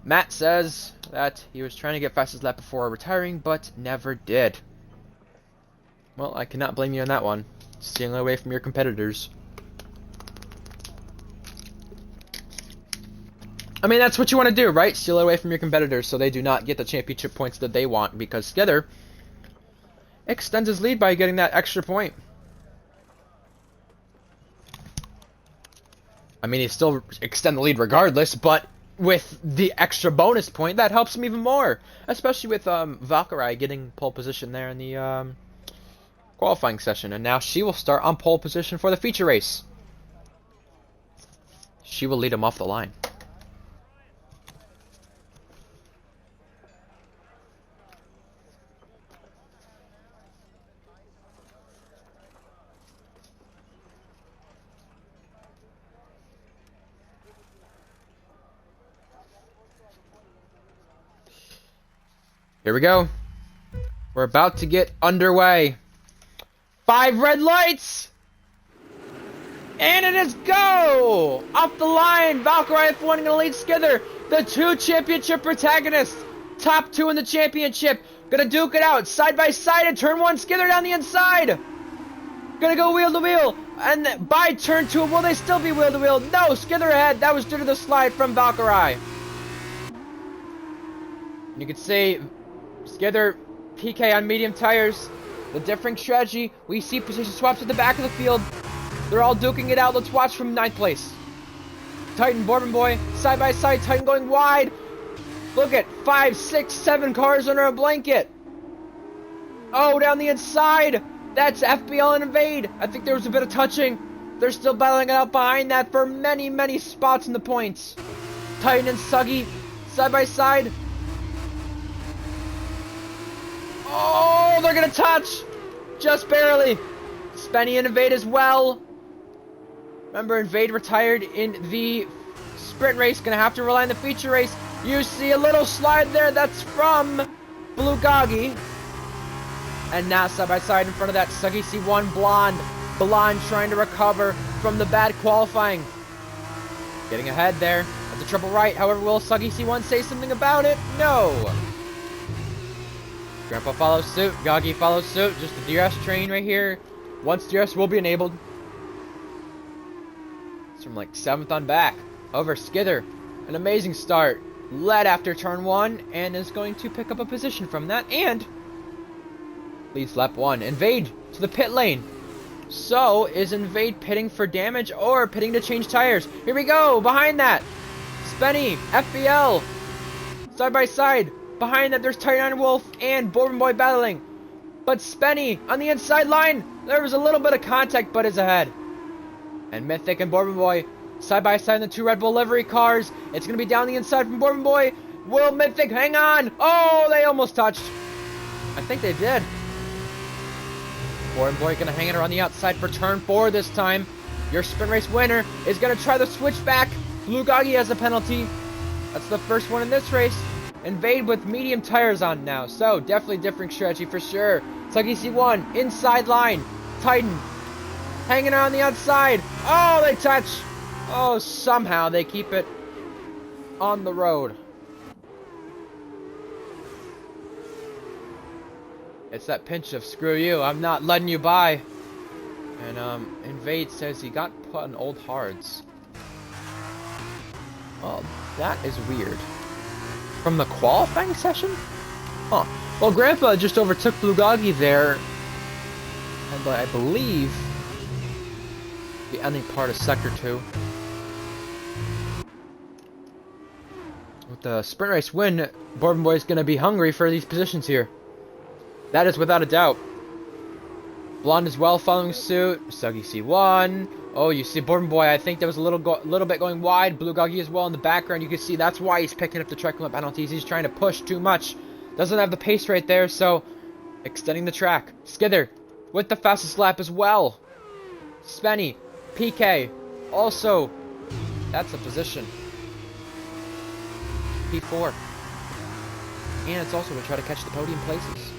[SPEAKER 1] Matt says that he was trying to get fastest lap before retiring, but never did. Well, I cannot blame you on that one. Stealing away from your competitors. I mean, that's what you want to do, right? Steal away from your competitors so they do not get the championship points that they want, because Skither extends his lead by getting that extra point. I mean, he still extend the lead regardless, but with the extra bonus point, that helps him even more. Especially with Valkyrie getting pole position there in the qualifying session. And now she will start on pole position for the feature race. She will lead him off the line. Here we go. We're about to get underway. 5 red lights! And it is go! Off the line, Valkyrie F1 going to lead Skither. The 2 championship protagonists. Top 2 in the championship. Gonna duke it out side by side in turn 1. Skither down the inside. Gonna go wheel to wheel. And by turn 2, will they still be wheel to wheel? No, Skither ahead. That was due to the slide from Valkyrie. You can see Skither, PK on medium tires. The differing strategy. We see position swaps at the back of the field. They're all duking it out. Let's watch from 9th place. Titan, Bourbon Boy, side by side. Titan going wide. Look at 5, 6, 7 cars under a blanket. Oh, down the inside. That's FPL and Invade. I think there was a bit of touching. They're still battling it out behind that for many, many spots in the points. Titan and Suggy, side by side. Oh, they're gonna touch! Just barely. Spenny and Invade as well. Remember, Invade retired in the sprint race. Gonna have to rely on the feature race. You see a little slide there. That's from Blue Goggy. And now side by side in front of that, Suggy C1 Blonde. Blonde trying to recover from the bad qualifying. Getting ahead there at the triple right. However, will Suggy C1 say something about it? No. Grandpa follows suit. Goggy follows suit. Just the DRS train right here. Once DRS will be enabled. It's from like 7th on back. Over Skither. An amazing start. Led after turn 1 and is going to pick up a position from that. And leads lap 1. Invade to the pit lane. So, is Invade pitting for damage or pitting to change tires? Here we go! Behind that! Spenny, FBL, side by side. Behind that, there's Titan Wolf and Bourbon Boy battling. But Spenny on the inside line. There was a little bit of contact, but is ahead. And Mythic and Bourbon Boy side by side in the 2 Red Bull livery cars. It's going to be down the inside from Bourbon Boy. Will Mythic hang on? Oh, they almost touched. I think they did. Bourbon Boy going to hang it around the outside for turn 4 this time. Your sprint race winner is going to try the switchback. Blue Goggy has a penalty. That's the first one in this race. Invade with medium tires on now. So, definitely different strategy for sure. Suggy C1, inside line. Titan, hanging around the outside. Oh, they touch. Oh, somehow they keep it on the road. It's that pinch of screw you, I'm not letting you by. And Invade says he got put on old hards. Oh, that is weird. From the qualifying session? Huh. Well, Grandpa just overtook Blue Goggy there. And I believe the ending part of Sector 2. With the sprint race win, Bourbon Boy's going to be hungry for these positions here. That is without a doubt. Blonde as well following suit. Suggy C1. Oh, you see Bourbon Boy, I think there was a little bit going wide. Blue Goggy as well in the background. You can see that's why he's picking up the check limit penalties. He's trying to push too much. Doesn't have the pace right there, so extending the track. Skither with the fastest lap as well. Spenny, PK, also, that's a position. P4. And it's also going to try to catch the podium places.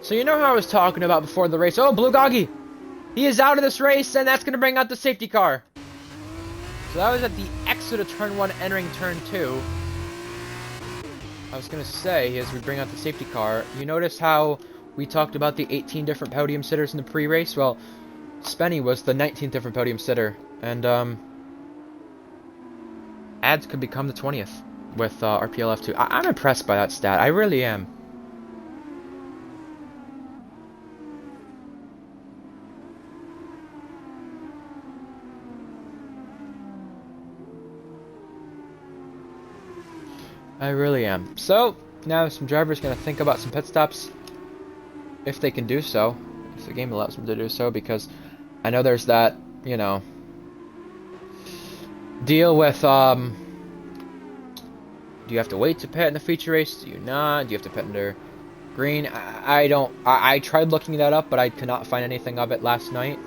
[SPEAKER 1] So you know how I was talking about before the race. Oh, Blue Goggy! He is out of this race, and that's going to bring out the safety car. So that was at the exit of turn 1, entering turn 2. I was going to say, as we bring out the safety car, you notice how we talked about the 18 different podium sitters in the pre-race? Well, Spenny was the 19th different podium sitter, and Ads could become the 20th with RPL F2. I'm impressed by that stat. I really am. I really am. So, now some drivers going to think about some pit stops. If they can do so. If the game allows them to do so. Because I know there's that, you know, deal with, do you have to wait to pit in the feature race? Do you not? Do you have to pit under green? I tried looking that up, but I could not find anything of it last night.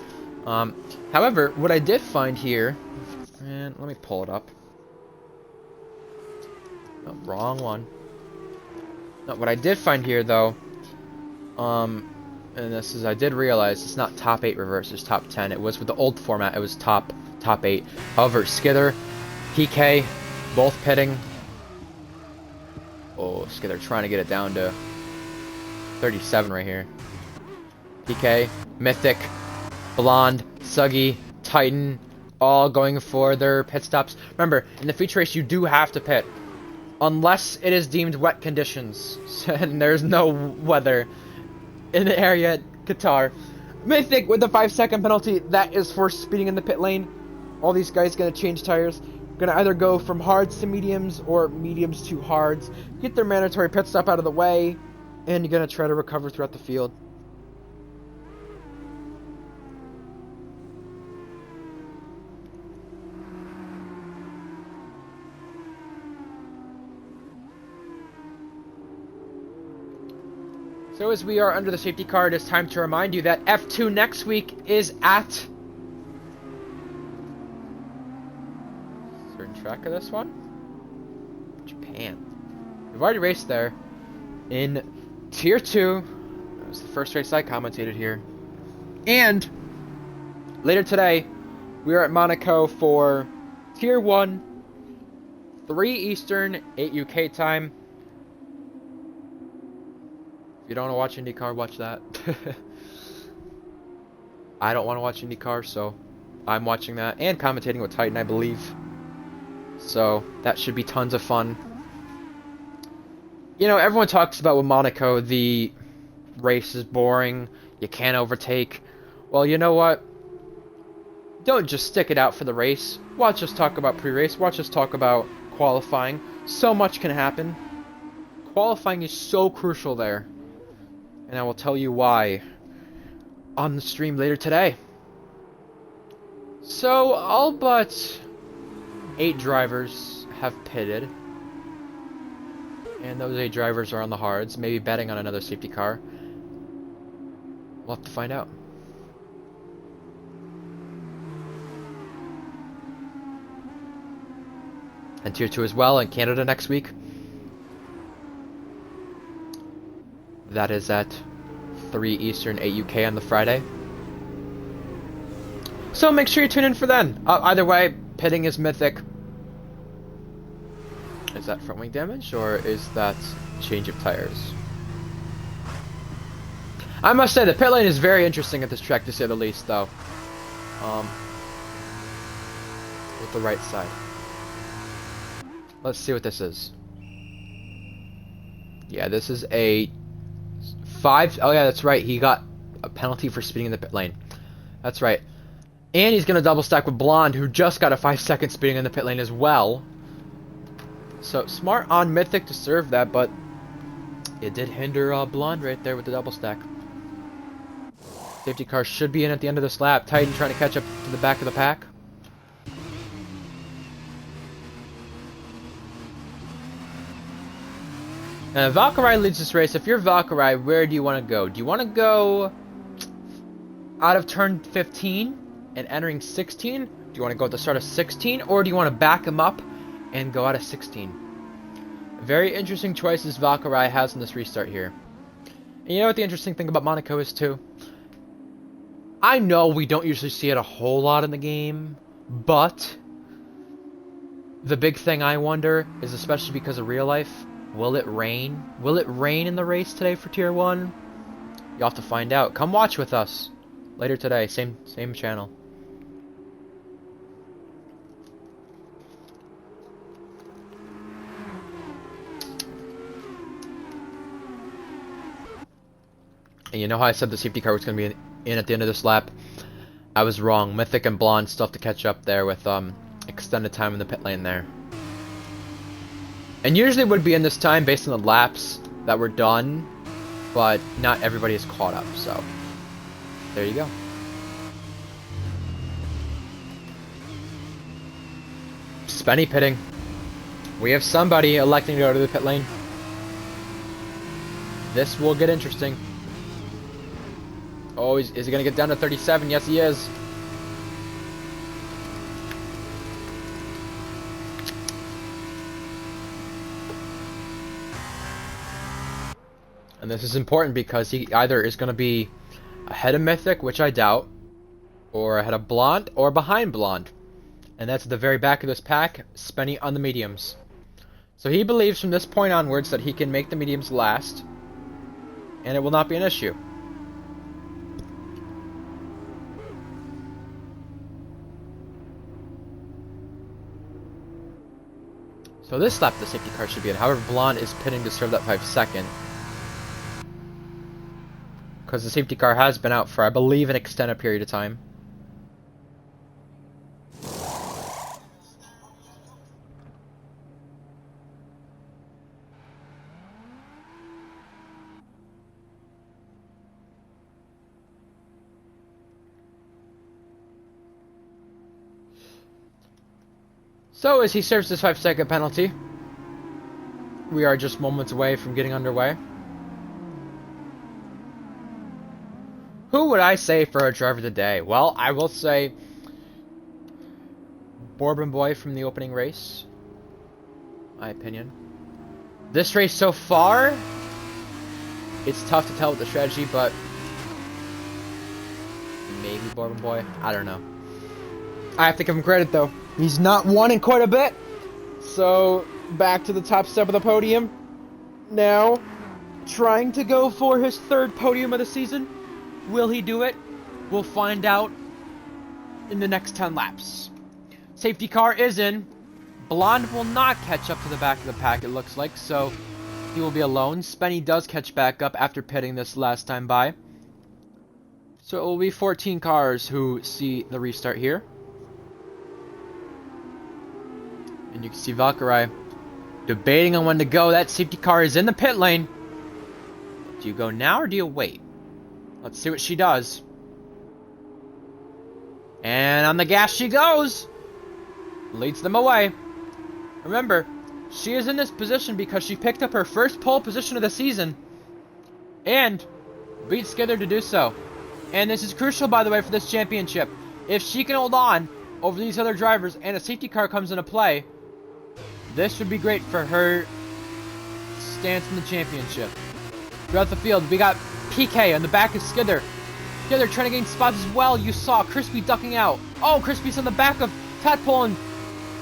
[SPEAKER 1] However, what I did find here, and let me pull it up. Oh, wrong one. No, what I did find here, though, and this is, I did realize it's not top 8 reverse, it's top 10. It was with the old format, it was top 8. However, Skither, PK, both pitting. almost. They're trying to get it down to 37 right here. PK, Mythic, Blonde, Suggy, Titan, all going for their pit stops. Remember, in the feature race, you do have to pit. Unless it is deemed wet conditions. And there's no weather in the area at Qatar. Mythic with the 5-second penalty. That is for speeding in the pit lane. All these guys gonna change tires. Gonna either go from hards to mediums or mediums to hards. Get their mandatory pit stop out of the way. And you're gonna try to recover throughout the field. So as we are under the safety car, it is time to remind you that F2 next week is at... certain track of this one? Japan. We've already raced there. In Tier 2. That was the first race I commentated here. And later today, we are at Monaco for Tier 1. 3 Eastern, 8 UK time. If you don't want to watch IndyCar, watch that. I don't want to watch IndyCar, so I'm watching that. And commentating with Titan, I believe. So, that should be tons of fun. You know, everyone talks about with Monaco, the race is boring, you can't overtake. Well, you know what? Don't just stick it out for the race. Watch us talk about pre-race. Watch us talk about qualifying. So much can happen. Qualifying is so crucial there. And I will tell you why on the stream later today. So, all but 8 drivers have pitted. And those 8 drivers are on the hards, maybe betting on another safety car. We'll have to find out. And Tier 2 as well in Canada next week. That is at 3 Eastern, 8 UK on the Friday. So make sure you tune in for then. Either way, pitting is Mythic. Is that front wing damage, or is that change of tires? I must say, the pit lane is very interesting at this track, to say the least, though. With the right side. Let's see what this is. Yeah, this is a 5... Oh yeah, that's right. He got a penalty for speeding in the pit lane. That's right. And he's going to double stack with Blonde, who just got a 5-second speeding in the pit lane as well. So, smart on Mythic to serve that, but it did hinder Blonde right there with the double stack. Safety car should be in at the end of this lap. Titan trying to catch up to the back of the pack. And Valkyrie leads this race. If you're Valkyrie, where do you want to go? Do you want to go out of turn 15 and entering 16? Do you want to go at the start of 16? Or do you want to back him up and go out of 16? Very interesting choices Valkyrie has in this restart here. And you know what the interesting thing about Monaco is too? I know we don't usually see it a whole lot in the game, but the big thing I wonder is, especially because of real life, will it rain? Will it rain in the race today for Tier 1? You'll have to find out. Come watch with us later today, same channel. And you know how I said the safety car was going to be in at the end of this lap? I was wrong. Mythic and Blonde still have to catch up there with extended time in the pit lane there. And usually would be in this time based on the laps that were done, but not everybody is caught up, so there you go. Spenny pitting. We have somebody electing to go to the pit lane. This will get interesting. Oh, is he going to get down to 37? Yes, he is. And this is important because he either is going to be ahead of Mythic, which I doubt, or ahead of Blonde, or behind Blonde. And that's at the very back of this pack, Spenny on the mediums. So he believes from this point onwards that he can make the mediums last, and it will not be an issue. So this lap the safety car should be in. However, Blonde is pitting to serve that 5-second. Because the safety car has been out for, I believe, an extended period of time. So as he serves this 5-second penalty, we are just moments away from getting underway. Who would I say for a driver today? Well, I will say Bourbon Boy from the opening race. My opinion. This race so far, it's tough to tell with the strategy, but maybe Bourbon Boy. I don't know. I have to give him credit though. He's not won in quite a bit. So back to the top step of the podium. Now trying to go for his 3rd podium of the season. Will he do it? We'll find out in the next 10 laps. Safety car is in. Blonde will not catch up to the back of the pack, it looks like, so he will be alone. Spenny does catch back up after pitting this last time by. So it will be 14 cars who see the restart here. And you can see Valkyrie debating on when to go. That safety car is in the pit lane. Do you go now or do you wait? Let's see what she does. And on the gas she goes. Leads them away. Remember, she is in this position because she picked up her first pole position of the season. And beat Skither to do so. And this is crucial, by the way, for this championship. If she can hold on over these other drivers and a safety car comes into play, this would be great for her stance in the championship. Throughout the field, we got PK on the back of Skither. Skither trying to gain spots as well. You saw Crispy ducking out. Oh, Crispy's on the back of Tadpole and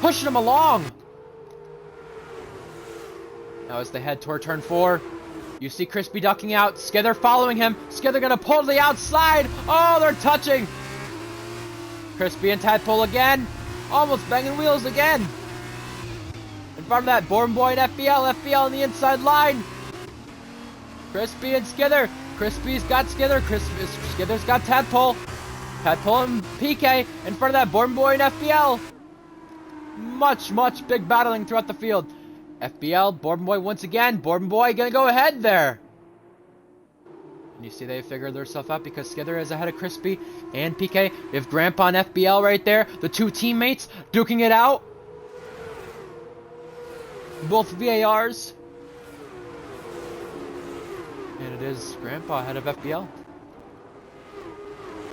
[SPEAKER 1] pushing him along. Now as they head toward turn 4, you see Crispy ducking out. Skither following him. Skither gonna pull to the outside. Oh, they're touching. Crispy and Tadpole again. Almost banging wheels again. In front of that, Bourbon Boy and FPL. FPL on the inside line. Crispy and Skither. Crispy's got Skither. Skither's got Tadpole. Tadpole and PK. In front of that, Bourbon Boy and FPL. Much big battling throughout the field. FPL, Bourbon Boy once again. Bourbon Boy gonna go ahead there. And you see they figured themselves out because Skither is ahead of Crispy and PK. We have Grandpa and FPL right there. The two teammates duking it out. Both VARs. And it is Grandpa ahead of FPL.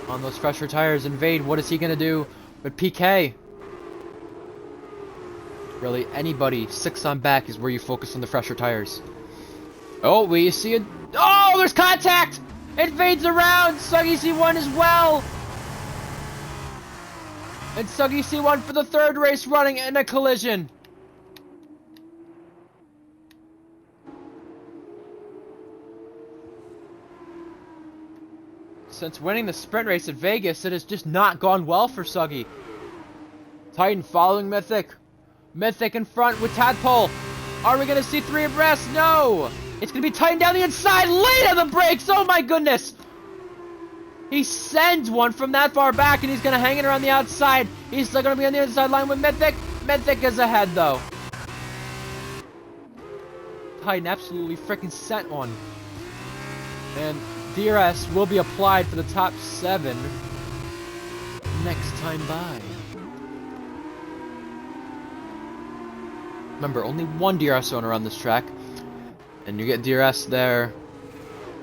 [SPEAKER 1] On those fresher tires. Invade, what is he going to do with PK? Really, anybody 6 on back is where you focus on the fresher tires. Oh, we see it. Oh, there's contact! It fades around. Suggy C1 as well. And Suggy C1 for the 3rd race running in a collision. Since winning the sprint race at Vegas, it has just not gone well for Suggy. Titan following Mythic. Mythic in front with Tadpole. Are we going to see 3 abreast? No! It's going to be Titan down the inside, late on the brakes! Oh my goodness! He sends one from that far back and he's going to hang it around the outside. He's still going to be on the inside line with Mythic. Mythic is ahead though. Titan absolutely freaking sent one. And DRS will be applied for the top 7 next time by. Remember, only 1 DRS owner on this track, and you get DRS there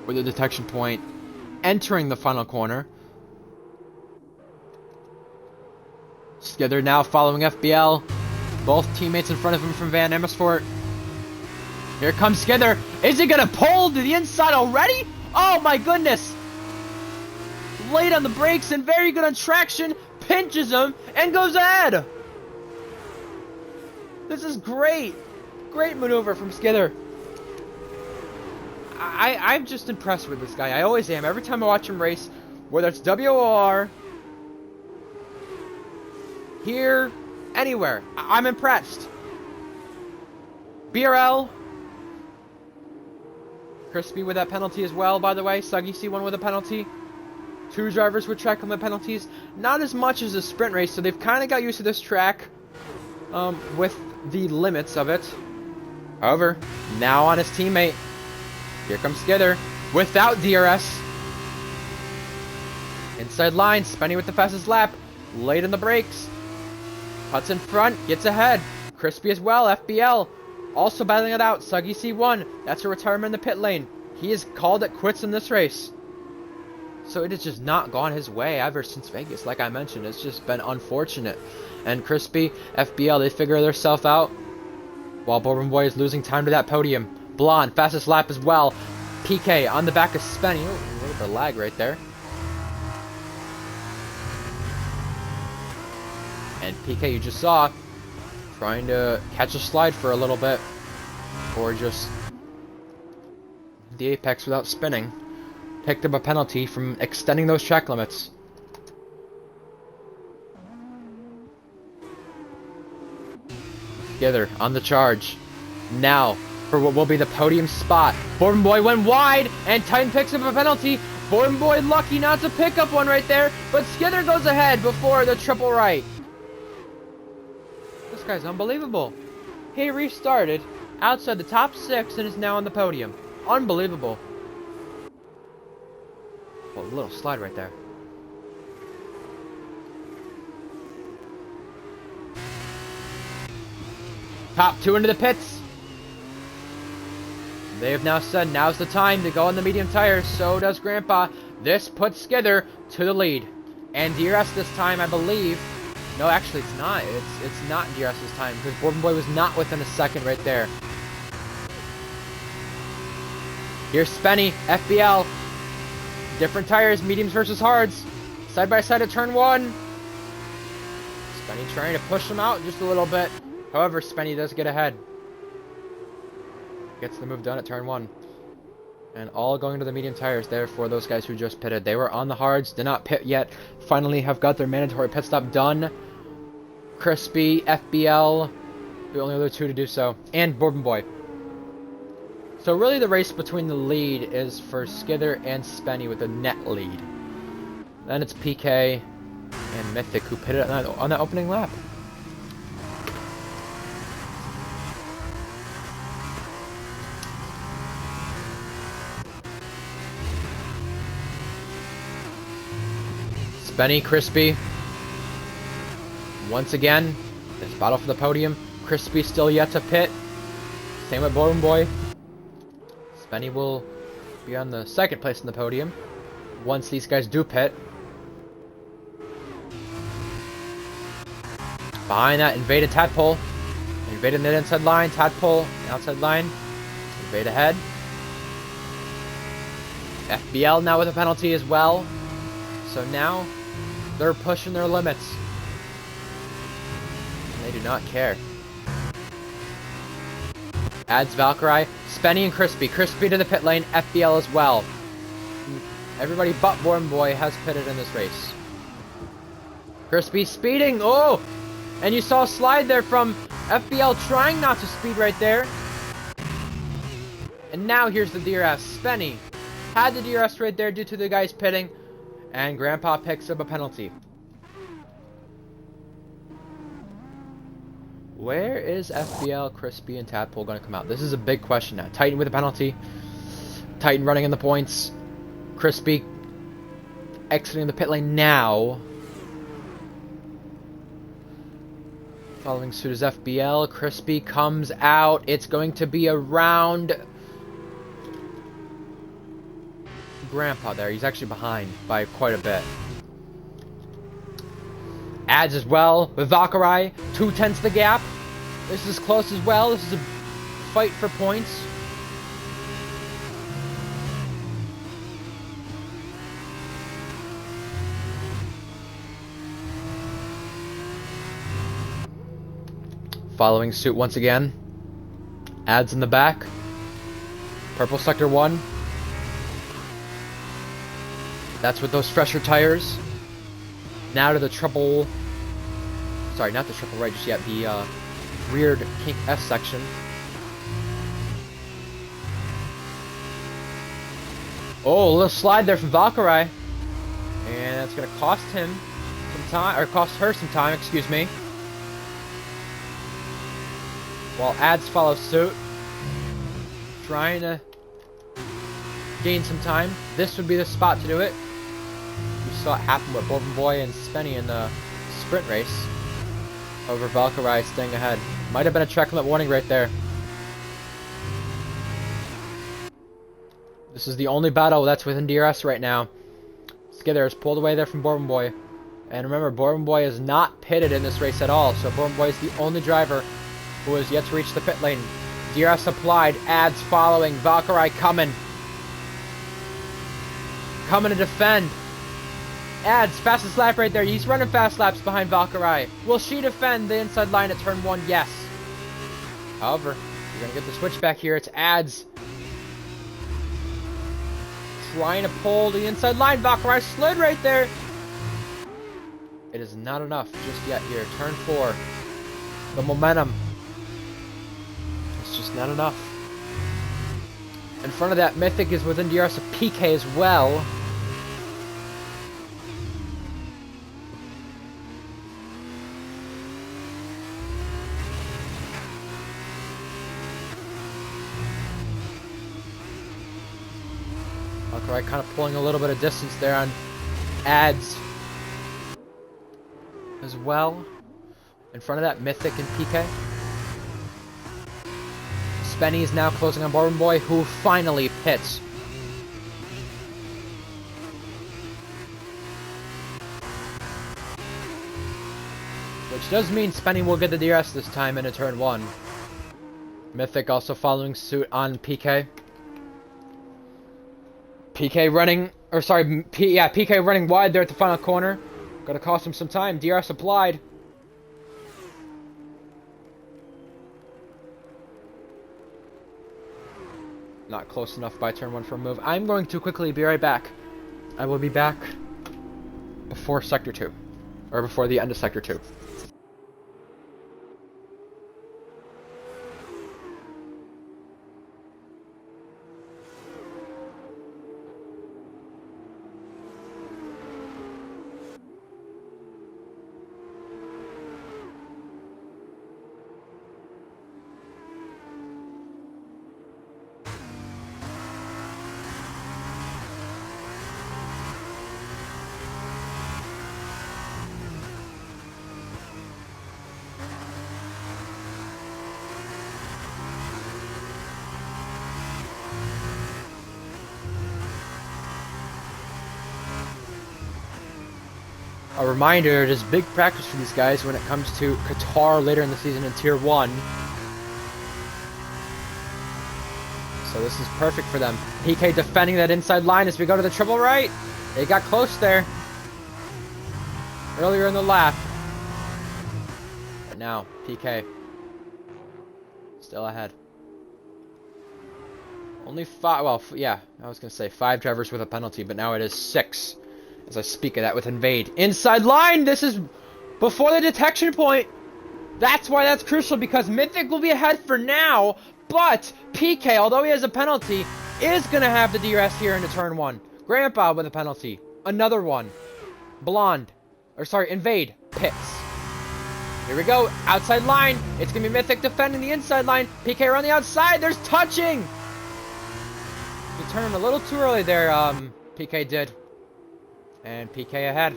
[SPEAKER 1] with the detection point entering the final corner. Skither now following FBL. Both teammates in front of him from Van Amersfoort. Here comes Skither. Is he gonna pull to the inside already? Oh my goodness! Late on the brakes and very good on traction, pinches him and goes ahead! This is great! Great maneuver from Skither. I'm just impressed with this guy. I always am. Every time I watch him race, whether it's WOR, here, anywhere, I'm impressed. BRL. Crispy with that penalty as well, by the way. Suggy C1 with a penalty. 2 drivers with track limit penalties. Not as much as a sprint race, so they've kind of got used to this track with the limits of it. However, now on his teammate. Here comes Skither without DRS. Inside line, Spenny with the fastest lap. Late in the brakes. Cuts in front, gets ahead. Crispy as well, FBL. Also battling it out, Suggy C1. That's a retirement in the pit lane. He has called it quits in this race. So it has just not gone his way ever since Vegas. Like I mentioned, it's just been unfortunate. And Crispy, FBL, they figure themselves out. While Bourbon Boy is losing time to that podium. Blonde, fastest lap as well. PK on the back of Spenny. Oh, a little bit of lag right there. And PK, you just saw, trying to catch a slide for a little bit. Or just the apex without spinning. Picked up a penalty from extending those track limits. Together on the charge. Now for what will be the podium spot. Bourbon Boy went wide and Titan picks up a penalty. Bourbon Boy lucky not to pick up one right there, but Skither goes ahead before the triple right. This guy's unbelievable. He restarted outside the top 6 and is now on the podium. Unbelievable. Oh, a little slide right there. Top 2 into the pits. They have now said now's the time to go on the medium tires. So does Grandpa. This puts Skither to the lead. And DRS this time, I believe. No, actually, it's not. It's not DRS this time because Bourbon Boy was not within a second right there. Here's Spenny, FBL. Different tires, mediums versus hards. Side by side at turn 1. Spenny trying to push them out just a little bit. However, Spenny does get ahead. Gets the move done at turn 1. And all going to the medium tires there for those guys who just pitted. They were on the hards, did not pit yet. Finally have got their mandatory pit stop done. Crispy, FBL, the only other 2 to do so. And Bourbon Boy. So really the race between the lead is for Skither and Spenny with a net lead. Then it's PK and Mythic who pitted on that opening lap. Spenny, Crispy. Once again, this battle for the podium. Crispy still yet to pit. Same with Bourbon Boy. Spenny will be on the 2nd place in the podium once these guys do pit. Behind that, invaded Tadpole. Invaded the inside line. Tadpole, outside line. Invade ahead. FBL now with a penalty as well. So now they're pushing their limits. And they do not care. Adds Valkyrie. Spenny and Crispy. Crispy to the pit lane. FBL as well. Everybody but Bourbon Boy has pitted in this race. Crispy speeding. Oh! And you saw a slide there from FBL trying not to speed right there. And now here's the DRS. Spenny had the DRS right there due to the guys pitting. And Grandpa picks up a penalty. Where is FBL, Crispy, and Tadpole going to come out? This is a big question now. Titan with a penalty. Titan running in the points. Crispy exiting the pit lane now. Following suit is FBL. Crispy comes out. It's going to be around Grandpa there. He's actually behind by quite a bit. Adds as well with Valkyrie. 2/10 the gap. This is close as well. This is a fight for points. Following suit once again. Ads in the back. Purple sector 1. That's with those fresher tires. Now to the triple... Sorry, not the triple right just yet. The reared kink S section. Oh, a little slide there from Valkyrie. And that's going to cost him some time, or cost her some time, excuse me. While Ads follow suit. Trying to gain some time. This would be the spot to do it. We saw it happen with Bourbon Boy and Spenny in the sprint race. Over Valkyrie staying ahead. Might have been a track limit warning right there. This is the only battle that's within DRS right now. Skidder is pulled away there from Bourbon Boy. And remember, Bourbon Boy is not pitted in this race at all. So Bourbon Boy is the only driver who has yet to reach the pit lane. DRS applied. Ads following. Valkyrie coming. Coming to defend. Ads, fastest lap right there. He's running fast laps behind Valkyrie. Will she defend the inside line at turn 1? Yes. However, you're going to get the switch back here. It's Ads. Trying to pull the inside line. Valkyrie slid right there. It is not enough just yet here. Turn 4. The momentum. It's just not enough. In front of that, Mythic is within DRS of PK as well. Valkyrie kind of pulling a little bit of distance there on Ads as well. In front of that, Mythic and PK. Spenny is now closing on Bourbon Boy, who finally pits. Which does mean Spenny will get the DRS this time into turn 1. Mythic also following suit on PK. PK running, or sorry, PK running wide there at the final corner. Gonna cost him some time. DRS applied. Not close enough by turn 1 for a move. I'm going to quickly be right back. I will be back before Sector 2. Or before the end of Sector 2. A reminder, it is big practice for these guys when it comes to Qatar later in the season in Tier 1. So this is perfect for them. PK defending that inside line as we go to the triple right. They got close there earlier in the lap. But now, PK still ahead. Only 5, well, yeah, I was going to say 5 drivers with a penalty, but now it is 6. As I speak of that with Invade. Inside line! This is before the detection point! That's why that's crucial, because Mythic will be ahead for now, but PK, although he has a penalty, is going to have the DRS here into turn 1. Grandpa with a penalty. Another one. Blonde. Or sorry, Invade. Pits. Here we go. Outside line. It's going to be Mythic defending the inside line. PK around the outside. There's touching! He turned a little too early there, PK did. And PK ahead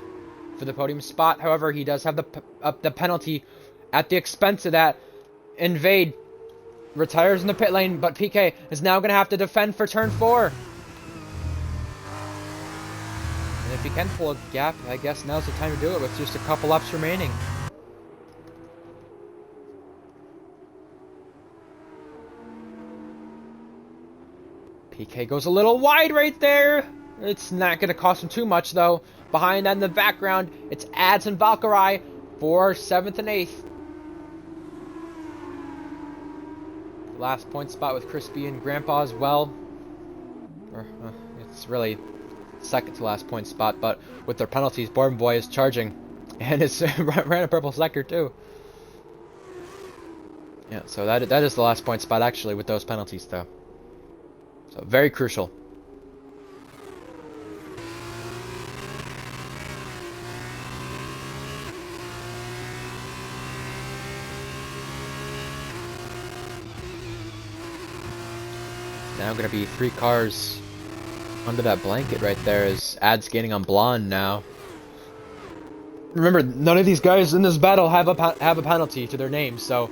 [SPEAKER 1] for the podium spot. However, he does have the penalty at the expense of that. Invade retires in the pit lane, but PK is now going to have to defend for turn 4. And if he can pull a gap, I guess now's the time to do it with just a couple laps remaining. PK goes a little wide right there. It's not going to cost him too much, though. Behind that in the background, it's Ads and Valkyrie for 7th and 8th. last point spot with Crispy and Grandpa as well. Or, it's really second to last point spot, but with their penalties, Bourbon Boy is charging. And it's ran a purple sector too. Yeah, so that is the last point spot actually with those penalties though. So very crucial. Now going to be 3 cars under that blanket right there as Ad's gaining on Blonde now. Remember, none of these guys in this battle have a penalty to their names, so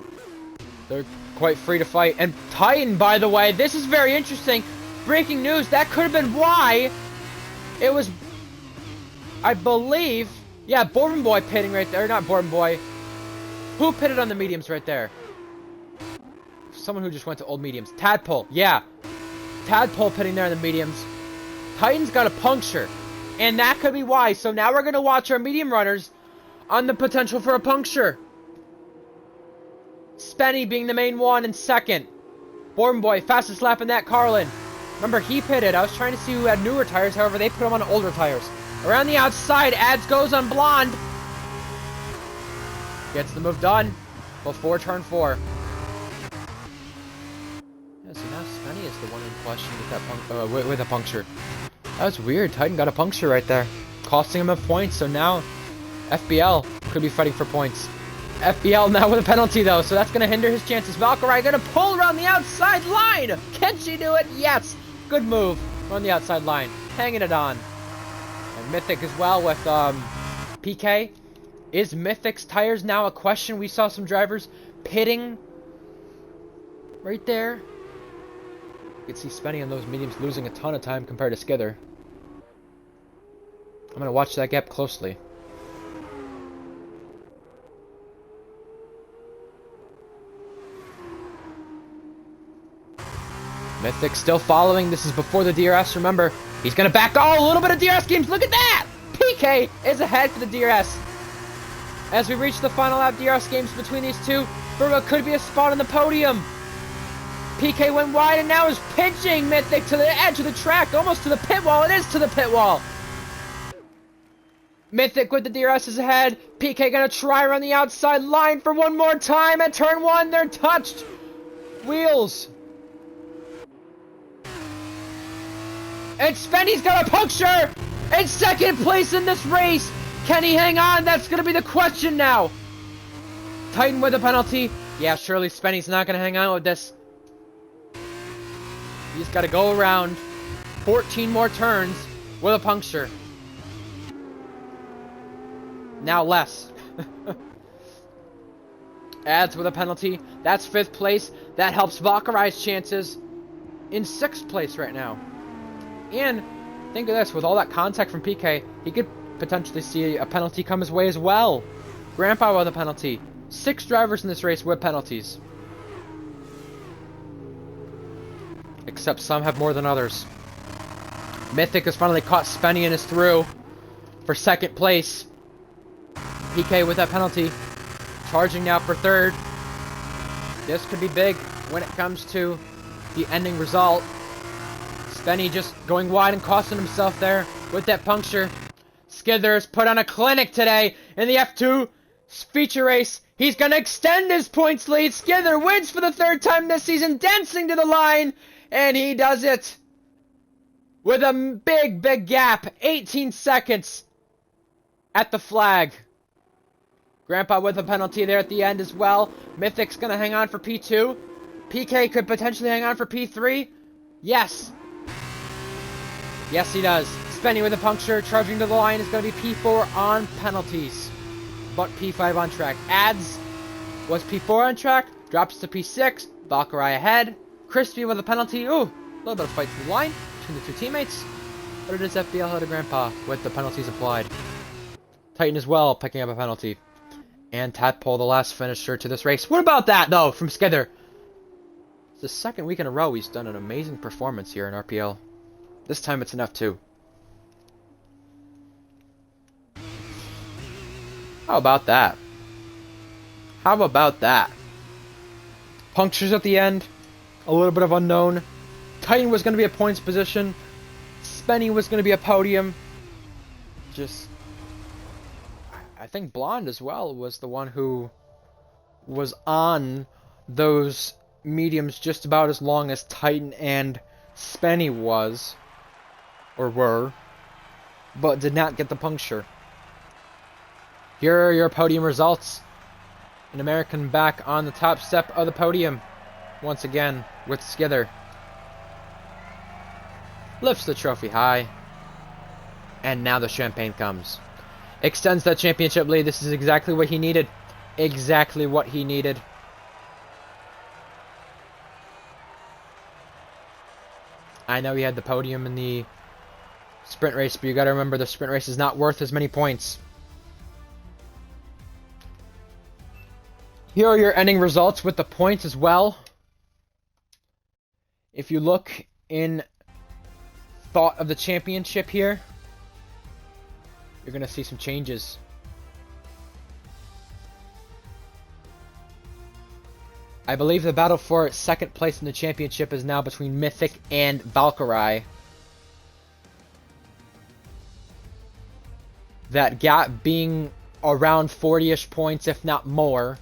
[SPEAKER 1] they're quite free to fight. And Titan, by the way, this is very interesting. Breaking news, that could have been why it was, I believe, yeah, Bourbon Boy pitting right there. Not Bourbon Boy. Who pitted on the mediums right there? Someone who just went to old mediums. Tadpole, yeah. Tadpole pitting there in the mediums. Titan's got a puncture. And that could be why. So now we're going to watch our medium runners on the potential for a puncture. Spenny being the main one in second. Bourbon Boy, fastest lap in that, Carlin. Remember, he pitted. I was trying to see who had newer tires. However, they put him on older tires. Around the outside, Ads goes on Blonde. Gets the move done before turn 4. Yeah, so now Spenny is the one in question with that with a puncture. That was weird. Titan got a puncture right there, costing him a point. So now FBL could be fighting for points. FBL now with a penalty though, so that's going to hinder his chances. Valkyrie going to pull around the outside line. Can she do it? Yes. Good move on the outside line, hanging it on. And Mythic as well with PK. Is Mythic's tires now a question? We saw some drivers pitting right there. You can see Spenny on those mediums losing a ton of time compared to Skither. I'm going to watch that gap closely. Mythic still following. This is before the DRS. Remember, he's going to back. Oh, a little bit of DRS games. Look at that! PK is ahead for the DRS. As we reach the final lap DRS games between these two for what could be a spot on the podium. PK went wide and now is pinching Mythic to the edge of the track, almost to the pit wall. It is to the pit wall. Mythic with the DRS is ahead. PK gonna try around the outside line for one more time at turn 1. They're touched. Wheels. And Spenny's got a puncture in second place in this race. Can he hang on? That's gonna be the question now. Titan with a penalty. Yeah, surely Spenny's not gonna hang on with this. He's got to go around 14 more turns with a puncture. Now less. Adds with a penalty. That's 5th place. That helps Valkyrie's chances in 6th place right now. And think of this, with all that contact from PK, he could potentially see a penalty come his way as well. Grandpa with a penalty. 6 drivers in this race with penalties. Except some have more than others. Mythic has finally caught Spenny and is through for 2nd place. PK with that penalty. Charging now for 3rd. This could be big when it comes to the ending result. Spenny just going wide and costing himself there with that puncture. Skither's put on a clinic today in the F2 feature race. He's going to extend his points lead. Skither wins for the 3rd time this season, dancing to the line. And he does it with a big, big gap. 18 seconds at the flag. Grandpa with a penalty there at the end as well. Mythic's going to hang on for P2. PK could potentially hang on for P3. Yes. Yes, he does. Spenny with a puncture. Charging to the line is going to be P4 on penalties. But P5 on track. Adds was P4 on track. Drops to P6. Valkyrie ahead. Crispy with a penalty. Ooh, a little bit of fight through the line between the 2 teammates. But it is FBL ahead of Grandpa with the penalties applied. Titan as well, picking up a penalty. And Tadpole, the last finisher to this race. What about that, though, from Skither? It's the 2nd week in a row he's done an amazing performance here in RPL. This time it's enough, too. How about that? How about that? Punctures at the end. a little bit of unknown. Titan was going to be a points position. Spenny was going to be a podium. Just, I think Blonde as well was the one who was on those mediums just about as long as Titan and Spenny was, or were, but did not get the puncture. Here are your podium results. An American back on the top step of the podium, once again, with Skither. Lifts the trophy high, and now the champagne comes. Extends that championship lead. This is exactly what he needed. Exactly what he needed. I know he had the podium in the sprint race, but you gotta remember the sprint race is not worth as many points. Here are your ending results with the points as well. If you look in thought of the championship here, you're going to see some changes. I believe the battle for second place in the championship is now between Mythic and Valkyrie. That gap being around 40-ish points, if not more.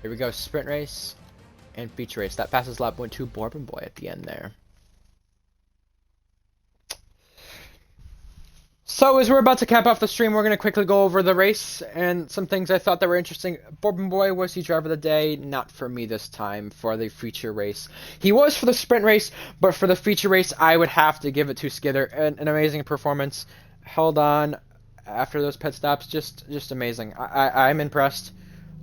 [SPEAKER 1] Here we go, sprint race and feature race. That passes lap 1-2 Bourbon Boy at the end there. So as we're about to cap off the stream, we're going to quickly go over the race and some things I thought that were interesting. Bourbon Boy was the driver of the day. Not for me this time for the feature race. He was for the sprint race, but for the feature race, I would have to give it to Skither. An amazing performance. Held on after those pit stops. Just amazing. I'm impressed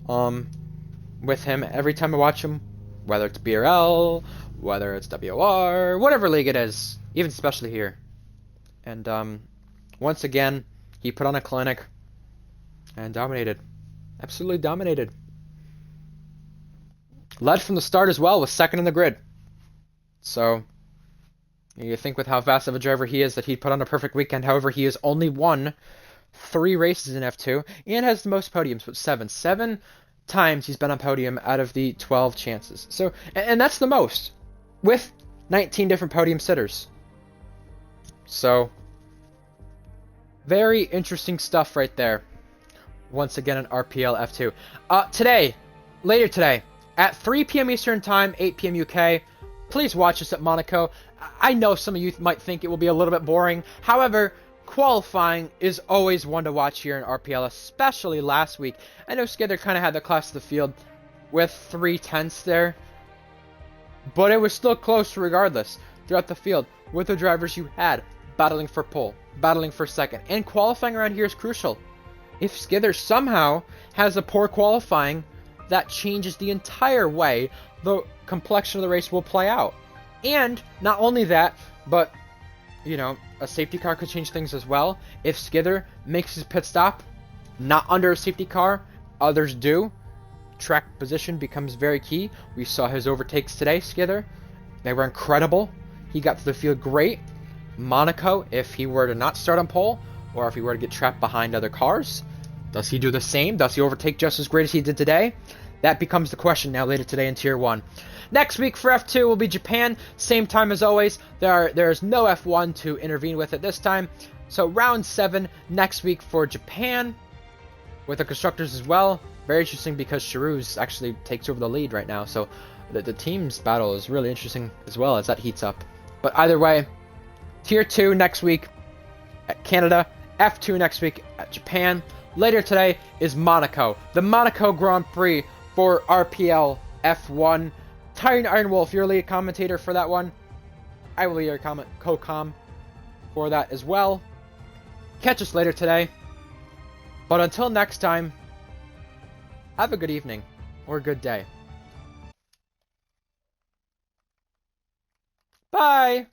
[SPEAKER 1] with him every time I watch him, whether it's BRL, whether it's WR, whatever league it is, even especially here. And once again, he put on a clinic and dominated. Absolutely dominated. Led from the start as well, was second in the grid. So, you think with how fast of a driver he is that he'd put on a perfect weekend. However, he has only won 3 races in F2 and has the most podiums, but 7. 7 times he's been on podium out of the 12 chances. So, and that's the most, with 19 different podium sitters. So, very interesting stuff right there. Once again, an RPL F2. Later today, at 3 p.m. Eastern Time, 8 p.m. UK, please watch us at Monaco. I know some of you might think it will be a little bit boring. However, qualifying is always one to watch here in RPL, especially last week. I know Skither kind of had the class of the field with 3/10 there, but it was still close regardless throughout the field with the drivers you had battling for pole, battling for second, and qualifying around here is crucial. If Skither somehow has a poor qualifying, that changes the entire way the complexion of the race will play out. And not only that, but you know, a safety car could change things as well. If Skither makes his pit stop not under a safety car, others do, track position becomes very key. We saw his overtakes today, Skither. They were incredible. He got to the field great. Monaco, if he were to not start on pole, or if he were to get trapped behind other cars, does he do the same? Does he overtake just as great as he did today? That becomes the question now later today in Tier 1. Next week for F2 will be Japan, same time as always. There is no F1 to intervene with at this time. So round 7 next week for Japan, with the constructors as well. Very interesting because Charouz actually takes over the lead right now. So the team's battle is really interesting as well as that heats up. But either way, Tier 2 next week at Canada, F2 next week at Japan. Later today is Monaco, the Monaco Grand Prix for RPL F1. Tyron Ironwolf, your lead commentator for that one. I will be your co-com for that as well. Catch us later today. But until next time, have a good evening or a good day. Bye!